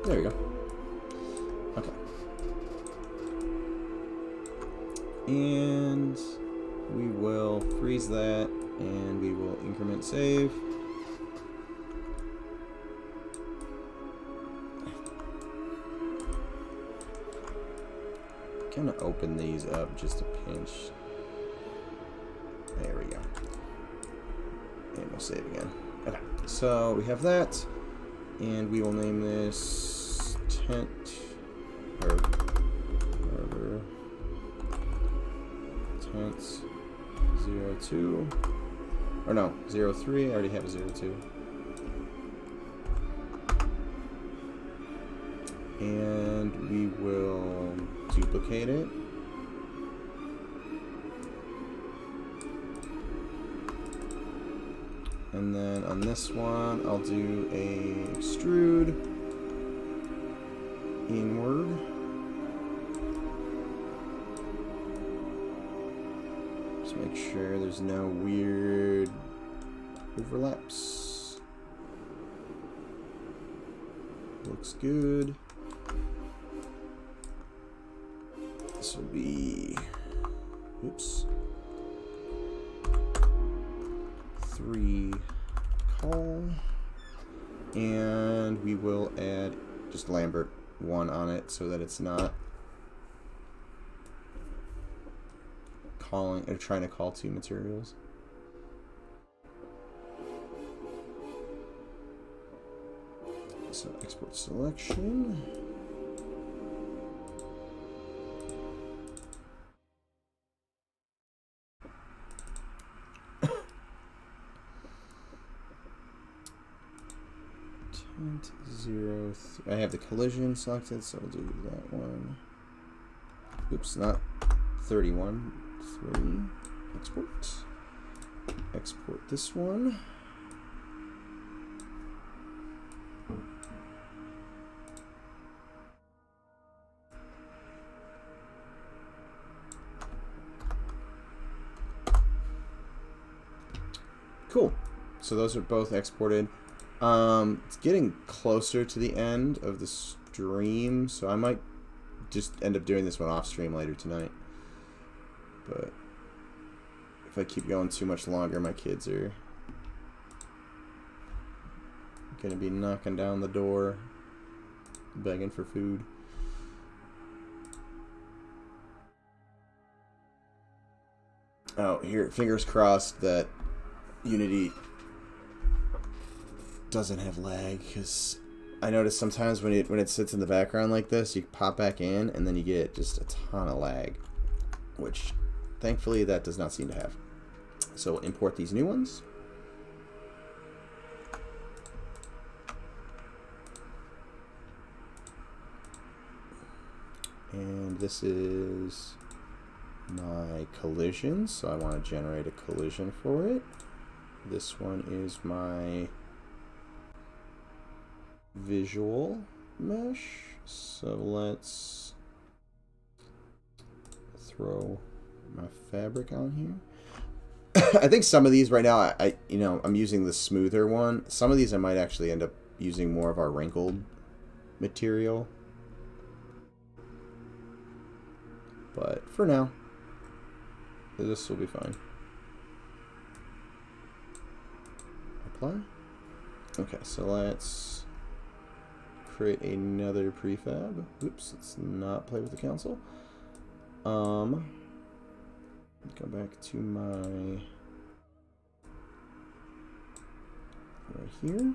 There we go. Okay. And we will freeze that, and we will increment save. Kind of open these up just a pinch. There we go. And we'll save again. Okay, so we have that. And we will name this tent or whatever. Tents 02. Or no, 03. I already have a 02. And we will duplicate it. And then on this one, I'll do a extrude inward. Just make sure there's no weird overlaps. Looks good. This will be, oops. 3 call, and we will add just Lambert 1 on it so that it's not calling or trying to call 2 materials. So export selection. I have the collision selected, so we'll do that one. Oops, not 31. 3. export. Export this one. Cool. So those are both exported. It's getting closer to the end of the stream, so I might just end up doing this one off stream later tonight. But if I keep going too much longer, my kids are gonna be knocking down the door, begging for food. Oh, here, fingers crossed that Unity doesn't have lag, because I notice sometimes when it sits in the background like this, you pop back in and then you get just a ton of lag, which thankfully that does not seem to have. So we'll import these new ones. And this is my collision, so I want to generate a collision for it. This one is my visual mesh, so let's throw my fabric on here. I think some of these right now, I'm using the smoother one. Some of these I might actually end up using more of our wrinkled material, but for now, this will be fine. Apply. Okay, so let's create another prefab. Oops, let's not play with the console. Go back to my right here.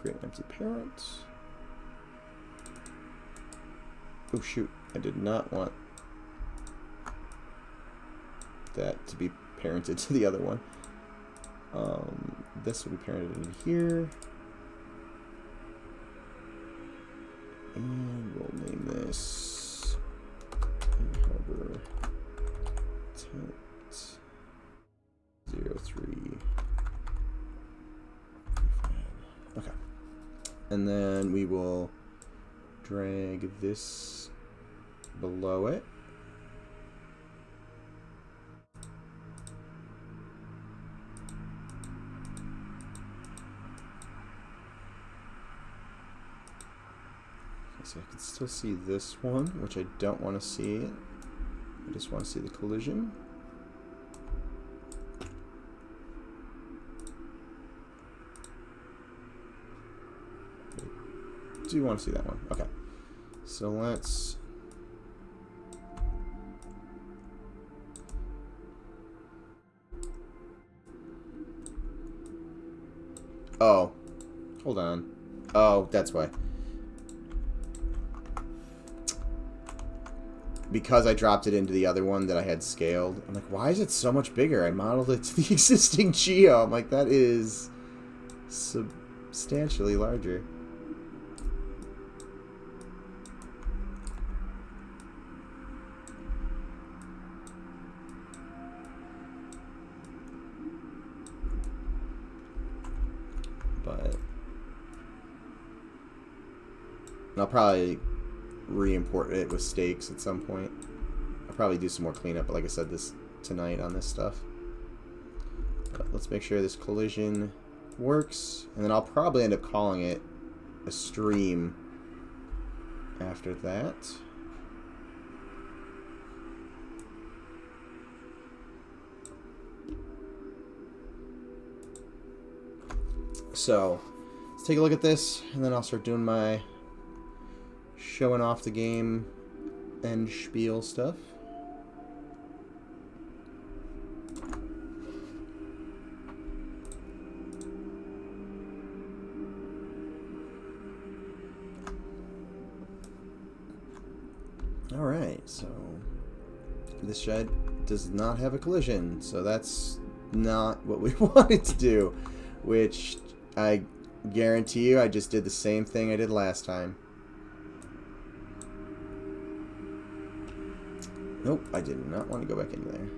Create an empty parent. Oh shoot, I did not want that to be parented to the other one. This will be parented in here. And we'll name this Harbor Tent 03. Okay. And then we will drag this below it. So I can still see this one, which I don't want to see. I just want to see the collision. I do want to see that one. Okay. So let's oh, hold on. Oh, that's why. Because I dropped it into the other one that I had scaled. I'm like, why is it so much bigger? I modeled it to the existing geo. I'm like, that is substantially larger. But I'll probably re-import it with stakes at some point. I'll probably do some more cleanup, like I said, this tonight on this stuff. But let's make sure this collision works, and then I'll probably end up calling it a stream after that. So let's take a look at this, and then I'll start doing my showing off the game and spiel stuff. Alright, so this shed does not have a collision, so that's not what we wanted to do, which I guarantee you I just did the same thing I did last time. Nope, I did not want to go back into there.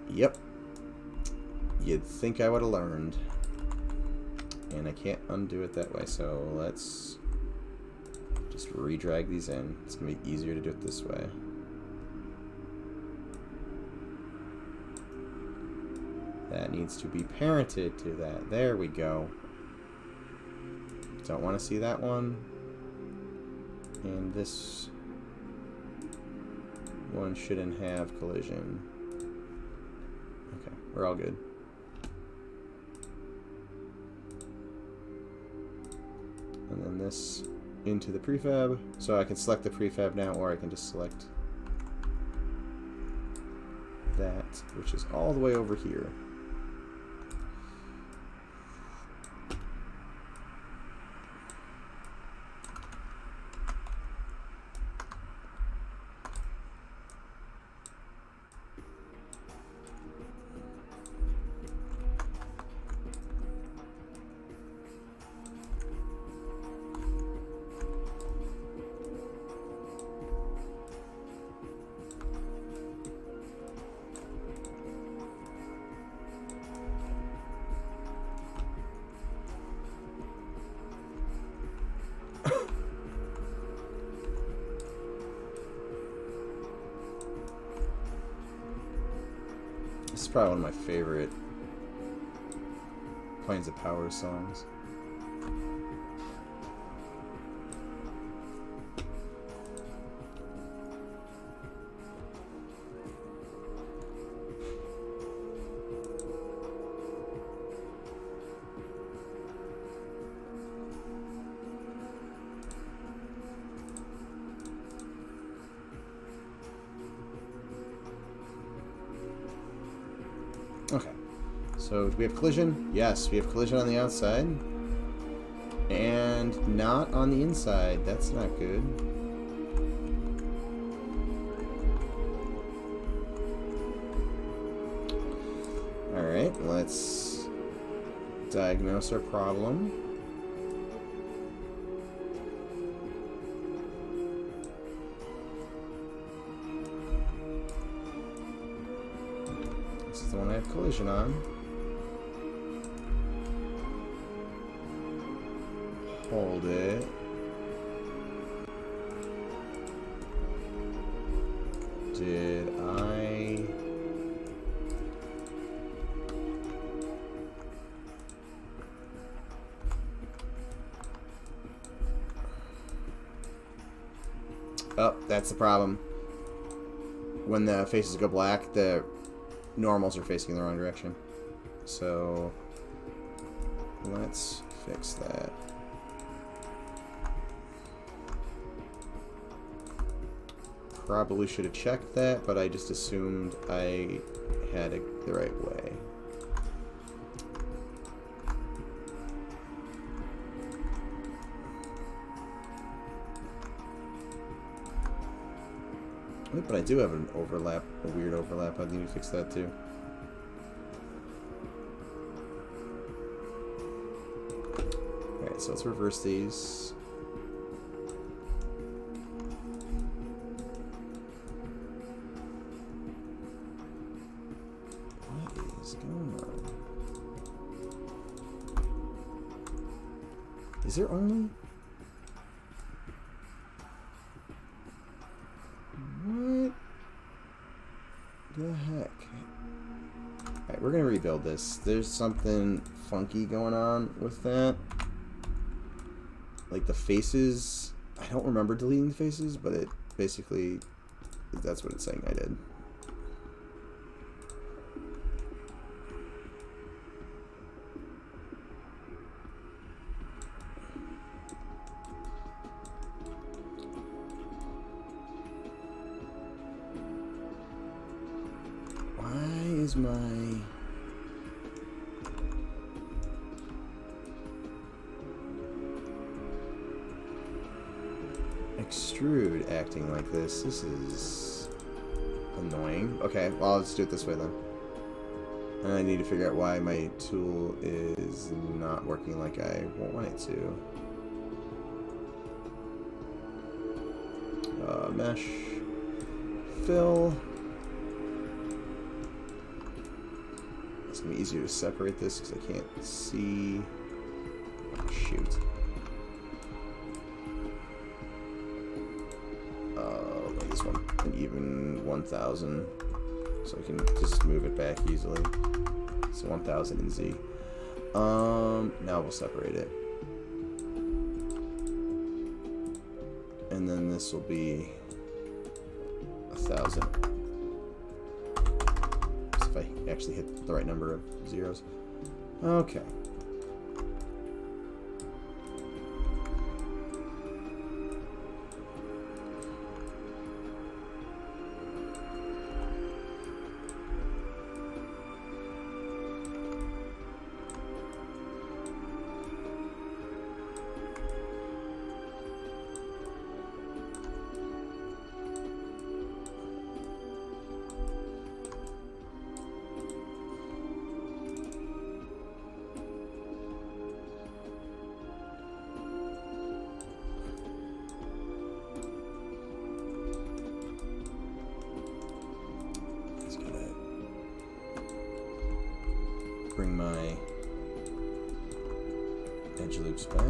Yep. You'd think I would have learned. And I can't undo it that way, so let's just re-drag these in. It's going to be easier to do it this way. That needs to be parented to that. There we go. Don't want to see that one. And this one shouldn't have collision. Okay, we're all good. And then this into the prefab. So I can select the prefab now, or I can just select that, which is all the way over here. This is probably one of my favorite Planes of Power songs. Okay, so do we have collision? Yes, we have collision on the outside. And not on the inside. That's not good. Alright, let's diagnose our problem. This is the one I have collision on. Hold it. Did I... Oh, that's the problem. When the faces go black, the normals are facing in the wrong direction. So let's fix that. Probably should have checked that, but I just assumed I had it the right way. But I do have an overlap, a weird overlap. I need to fix that too. Alright, so let's reverse these. What is going on? Is there only... the heck? Alright, we're gonna rebuild this. There's something funky going on with that. Like the faces, I don't remember deleting the faces, but it basically, that's what it's saying I did. Is my extrude acting like this? This is annoying. Okay, well, let's do it this way then. I need to figure out why my tool is not working like I want it to. Mesh. Fill. It's going to be easier to separate this because I can't see. Oh, shoot. Make this one an even 1,000 so I can just move it back easily. So 1,000 in Z. Now we'll separate it. And then this will be 1,000. So if I actually hit the right number of zeros. Okay. Bring my edge loops back.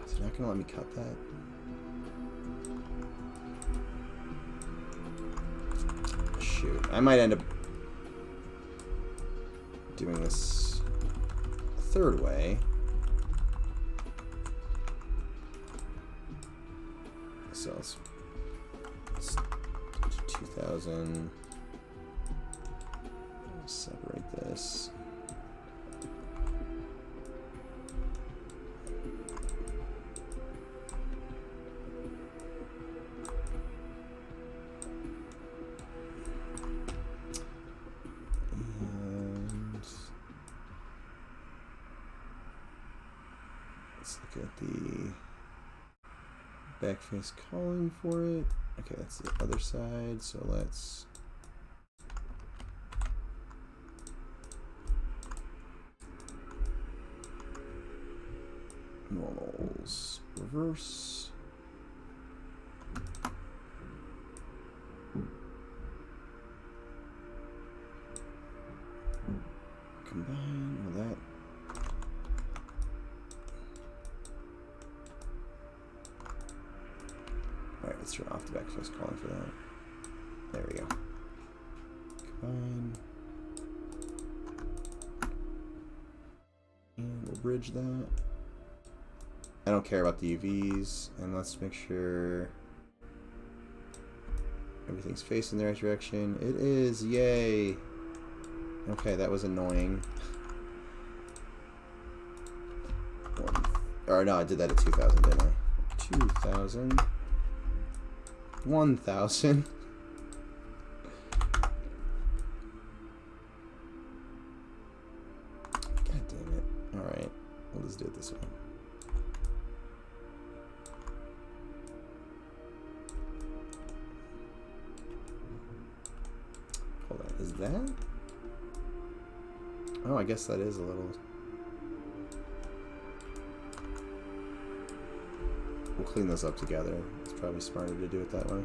Is it not gonna let me cut that? Shoot, I might end up doing this a third way. So let's 2,000. Separate this. And let's look at the backface calling for it. Okay, that's the other side, so let's normals reverse. Combine with that. Alright, let's turn off the backface calling for that. There we go. Combine. And we'll bridge that. I don't care about the UVs. And let's make sure everything's facing the right direction. It is! Yay! Okay, that was annoying. Or no, I did that at 2,000, didn't I? 2,000. 1,000. God damn it. Alright, we'll just do it this way. Hold on, is that? Oh, I guess that is a little... We'll clean this up together. It's probably smarter to do it that way.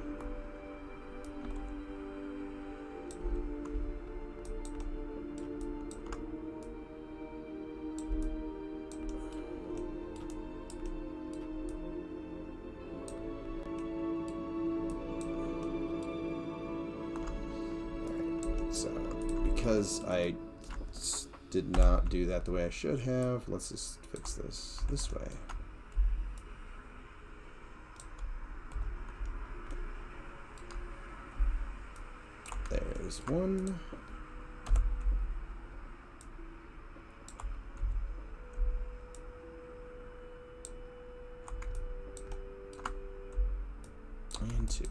Alright, so because I did not do that the way I should have, let's just fix this way. There's one. And two.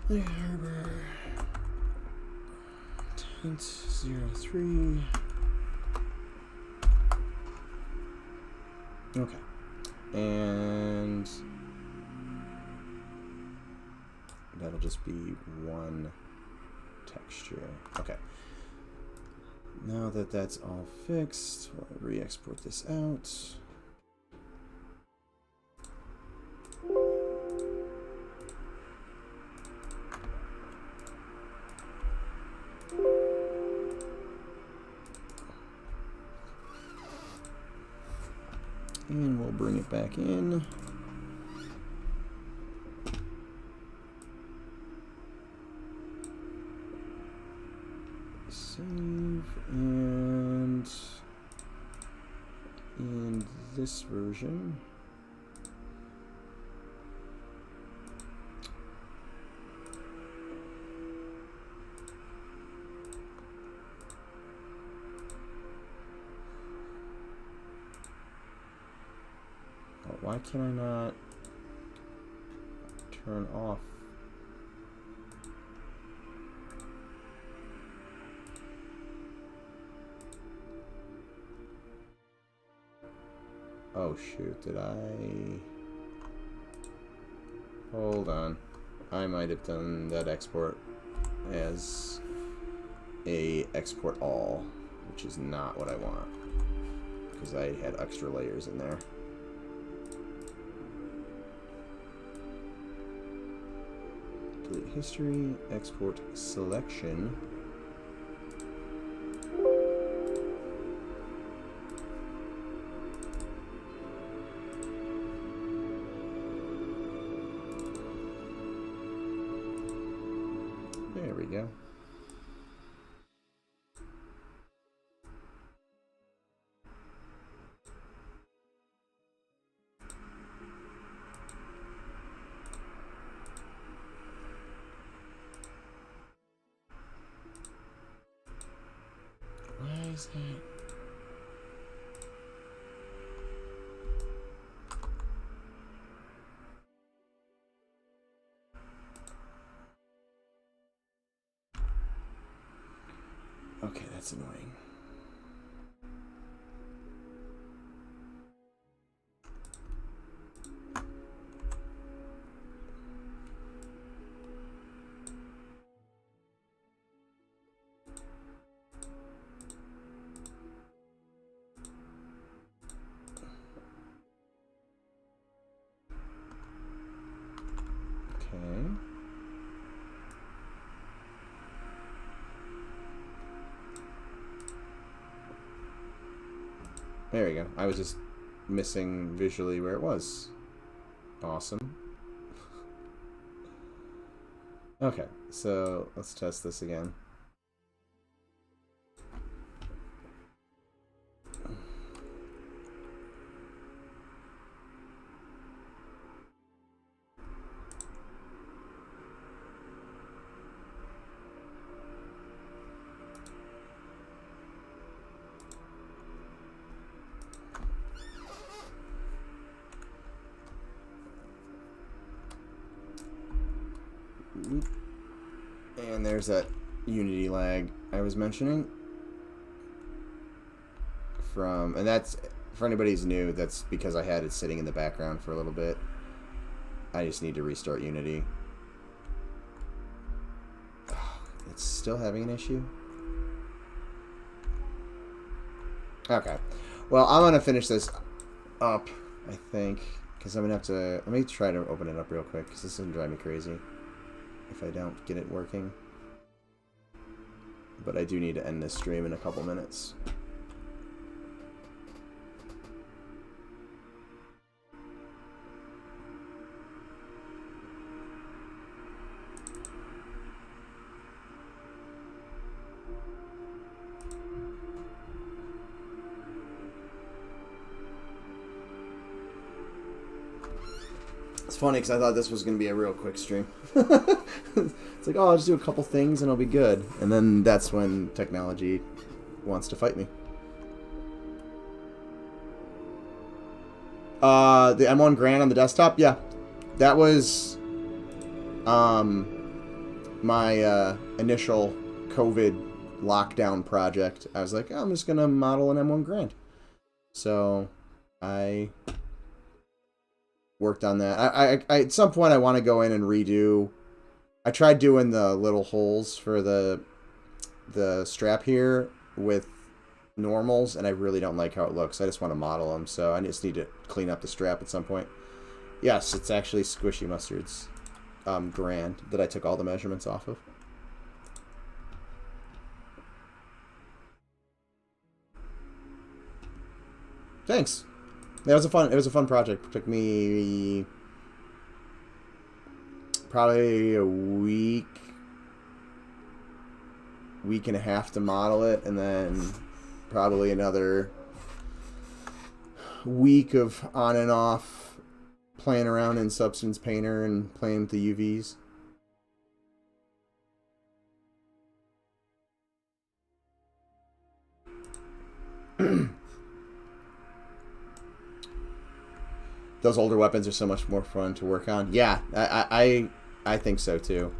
The harbor. Tent 03. Okay. And that'll just be one texture. Okay. Now that that's all fixed, we'll re-export this out. And we'll bring it back in. Save, and in this version, why can I not turn off? Oh shoot, did I? Hold on. I might have done that export as a export all, which is not what I want, because I had extra layers in there. Delete history, export selection. There we go. Why is that? Okay, that's annoying. Okay. There we go. I was just missing visually where it was. Awesome. Okay, so let's test this again. And there's that Unity lag I was mentioning. And that's, for anybody who's new, that's because I had it sitting in the background for a little bit. I just need to restart Unity. It's still having an issue? Okay. Well, I'm going to finish this up, I think, because I'm going to have to... Let me try to open it up real quick, because this is going to drive me crazy if I don't get it working. But I do need to end this stream in a couple minutes. It's funny because I thought this was going to be a real quick stream. It's like, oh, I'll just do a couple things and I'll be good. And then that's when technology wants to fight me. The M1 Grand on the desktop? Yeah. That was... my initial COVID lockdown project, I was like, oh, I'm just going to model an M1 Grand. So I worked on that. I at some point, I want to go in and redo. I tried doing the little holes for the strap here with normals, and I really don't like how it looks. I just want to model them, so I just need to clean up the strap at some point. Yes, it's actually Squishy Mustard's Grand that I took all the measurements off of. Thanks. It was a fun project. It took me probably a week and a half to model it, and then probably another week of on and off playing around in Substance Painter and playing with the UVs. Those older weapons are so much more fun to work on. Yeah, I think so too.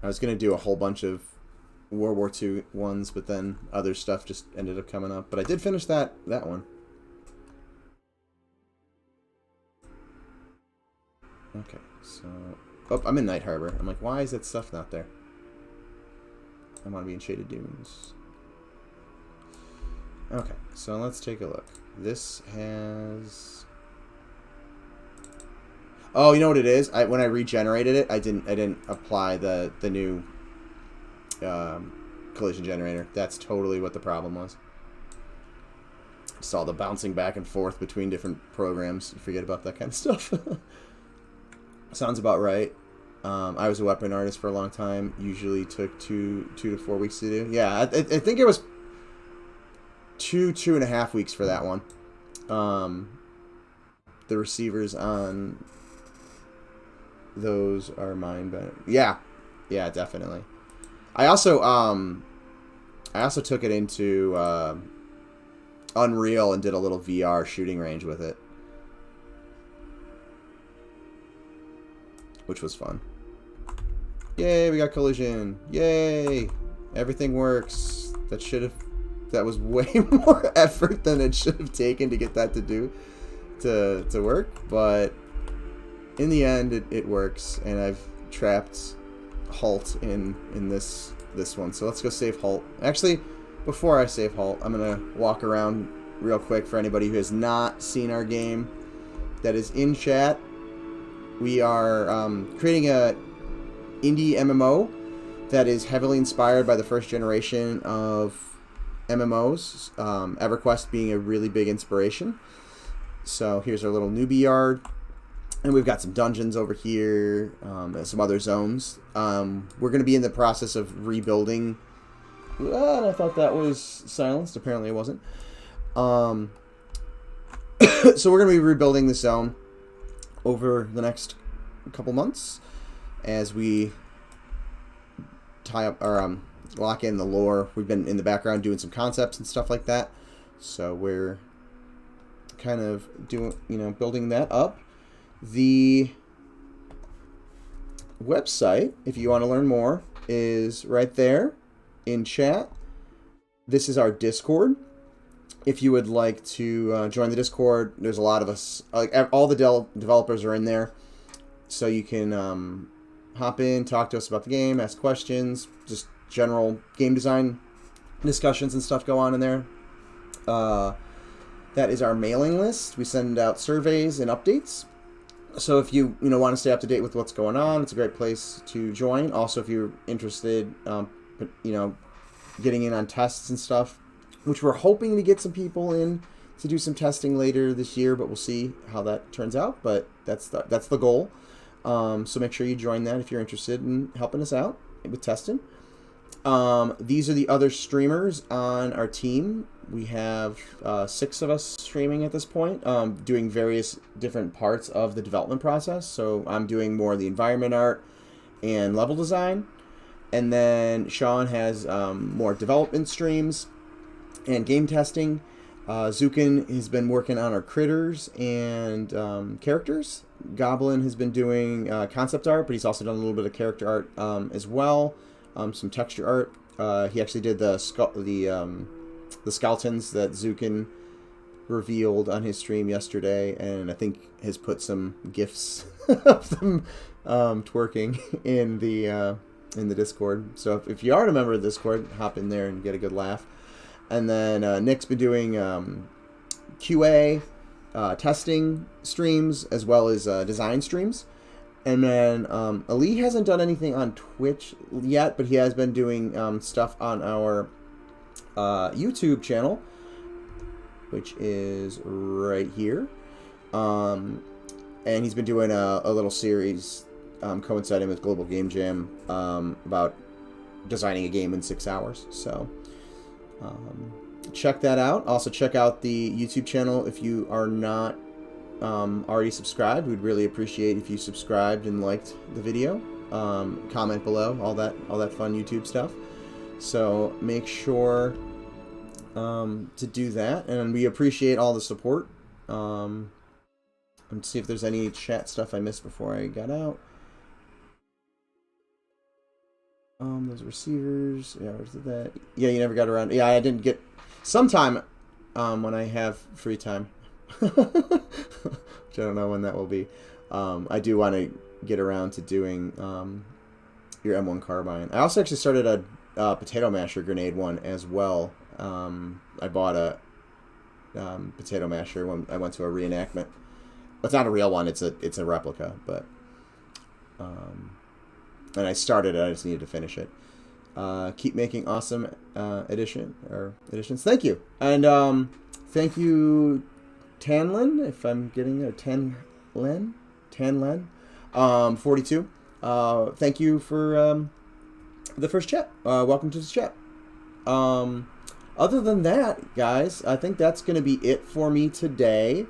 I was going to do a whole bunch of World War II ones, but then other stuff just ended up coming up. But I did finish that one. Okay, so... Oh, I'm in Night Harbor. I'm like, why is that stuff not there? I want to be in Shaded Dunes. Okay, so let's take a look. This has... Oh, you know what it is? When I regenerated it, I didn't apply the new collision generator. That's totally what the problem was. Just all the bouncing back and forth between different programs. Forget about that kind of stuff. Sounds about right. I was a weapon artist for a long time. Usually took two to 4 weeks to do. Yeah, I think it was two and a half weeks for that one. The receivers on those are mine, but yeah, definitely. I also took it into Unreal and did a little VR shooting range with it, which was fun. Yay, we got collision. Yay, everything works. That was way more effort than it should have taken to get that to work, but in the end it works, and I've trapped Halt in this one. So let's go save Halt. Actually, before I save Halt, I'm gonna walk around real quick for anybody who has not seen our game that is in chat. We are creating a indie MMO that is heavily inspired by the first generation of MMOs, EverQuest being a really big inspiration. So here's our little newbie yard, and we've got some dungeons over here, and some other zones. We're going to be in the process of rebuilding. I thought that was silenced. Apparently it wasn't. So we're going to be rebuilding the zone over the next couple months as we tie up or lock in the lore. We've been in the background doing some concepts and stuff like that, so we're kind of doing, building that up. The website, if you want to learn more, is right there in chat. This is our Discord. If you would like to join the Discord, there's a lot of us, like all the developers are in there, so you can hop in, talk to us about the game, ask questions, just general game design discussions and stuff go on in there. That is our mailing list. We send out surveys and updates. So if you want to stay up to date with what's going on, it's a great place to join. Also, if you're interested, getting in on tests and stuff, which we're hoping to get some people in to do some testing later this year, but we'll see how that turns out. But that's the goal. So make sure you join that if you're interested in helping us out with testing. These are the other streamers on our team. We have 6 of us streaming at this point, doing various different parts of the development process. So I'm doing more of the environment art and level design. And then Sean has more development streams and game testing. Zukin has been working on our critters and characters. Goblin has been doing concept art, but he's also done a little bit of character art as well, some texture art. He actually did the skeletons that Zukin revealed on his stream yesterday, and I think has put some gifs of them twerking in the Discord. So if you are a member of the Discord, hop in there and get a good laugh. And then Nick's been doing QA testing streams as well as design streams. And then Ali hasn't done anything on Twitch yet, but he has been doing stuff on our YouTube channel, which is right here. And he's been doing a little series coinciding with Global Game Jam about designing a game in 6 hours. So check that out. Also check out the YouTube channel if you are not already subscribed. We'd really appreciate if you subscribed and liked the video. Comment below, all that fun YouTube stuff. So make sure to do that, and we appreciate all the support. Let's see if there's any chat stuff I missed before I got out. Those receivers, yeah, where's that? Yeah, you never got around. Yeah, I didn't get. Sometime when I have free time, which I don't know when that will be. I do want to get around to doing your M1 carbine. I also actually started a potato masher grenade one as well. I bought a potato masher when I went to a reenactment. It's not a real one; it's a replica, but and I started it. I just needed to finish it. Keep making awesome editions. Thank you, and thank you, Tanlin, if I'm getting a Tanlen, 42. Thank you for the first chat. Welcome to the chat. Other than that, guys, I think that's going to be it for me today.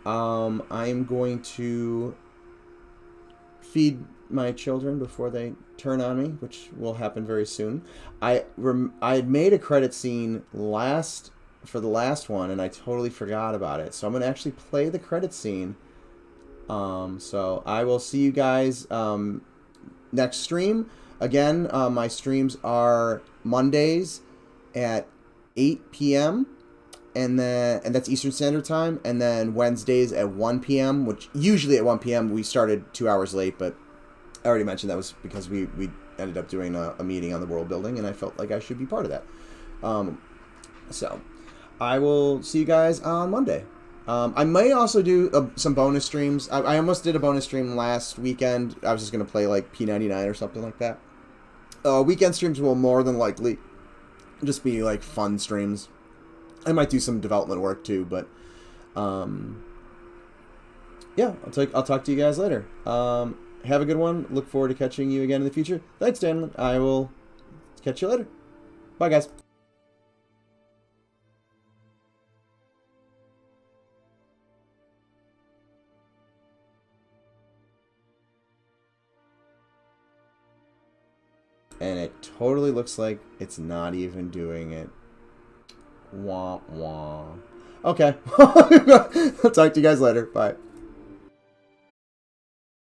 I am going to feed my children before they turn on me, which will happen very soon. I had made a credit scene for the last one, and I totally forgot about it. So I'm going to actually play the credit scene. So I will see you guys next stream. Again, my streams are Mondays at 8 p.m. and that's Eastern Standard Time, and then Wednesdays at 1 p.m., which usually at 1 p.m. we started 2 hours late, but I already mentioned that was because we ended up doing a meeting on the world building, and I felt like I should be part of that. So I will see you guys on Monday. I may also do some bonus streams. I almost did a bonus stream last weekend. I was just going to play like P99 or something like that. Weekend streams will more than likely just be like fun streams. I might do some development work too, but yeah, I'll talk to you guys later. Have a good one. Look forward to catching you again in the future. Thanks, Dan. I will catch you later. Bye, guys. And it totally looks like it's not even doing it. Wah, wah. Okay. I'll talk to you guys later. Bye.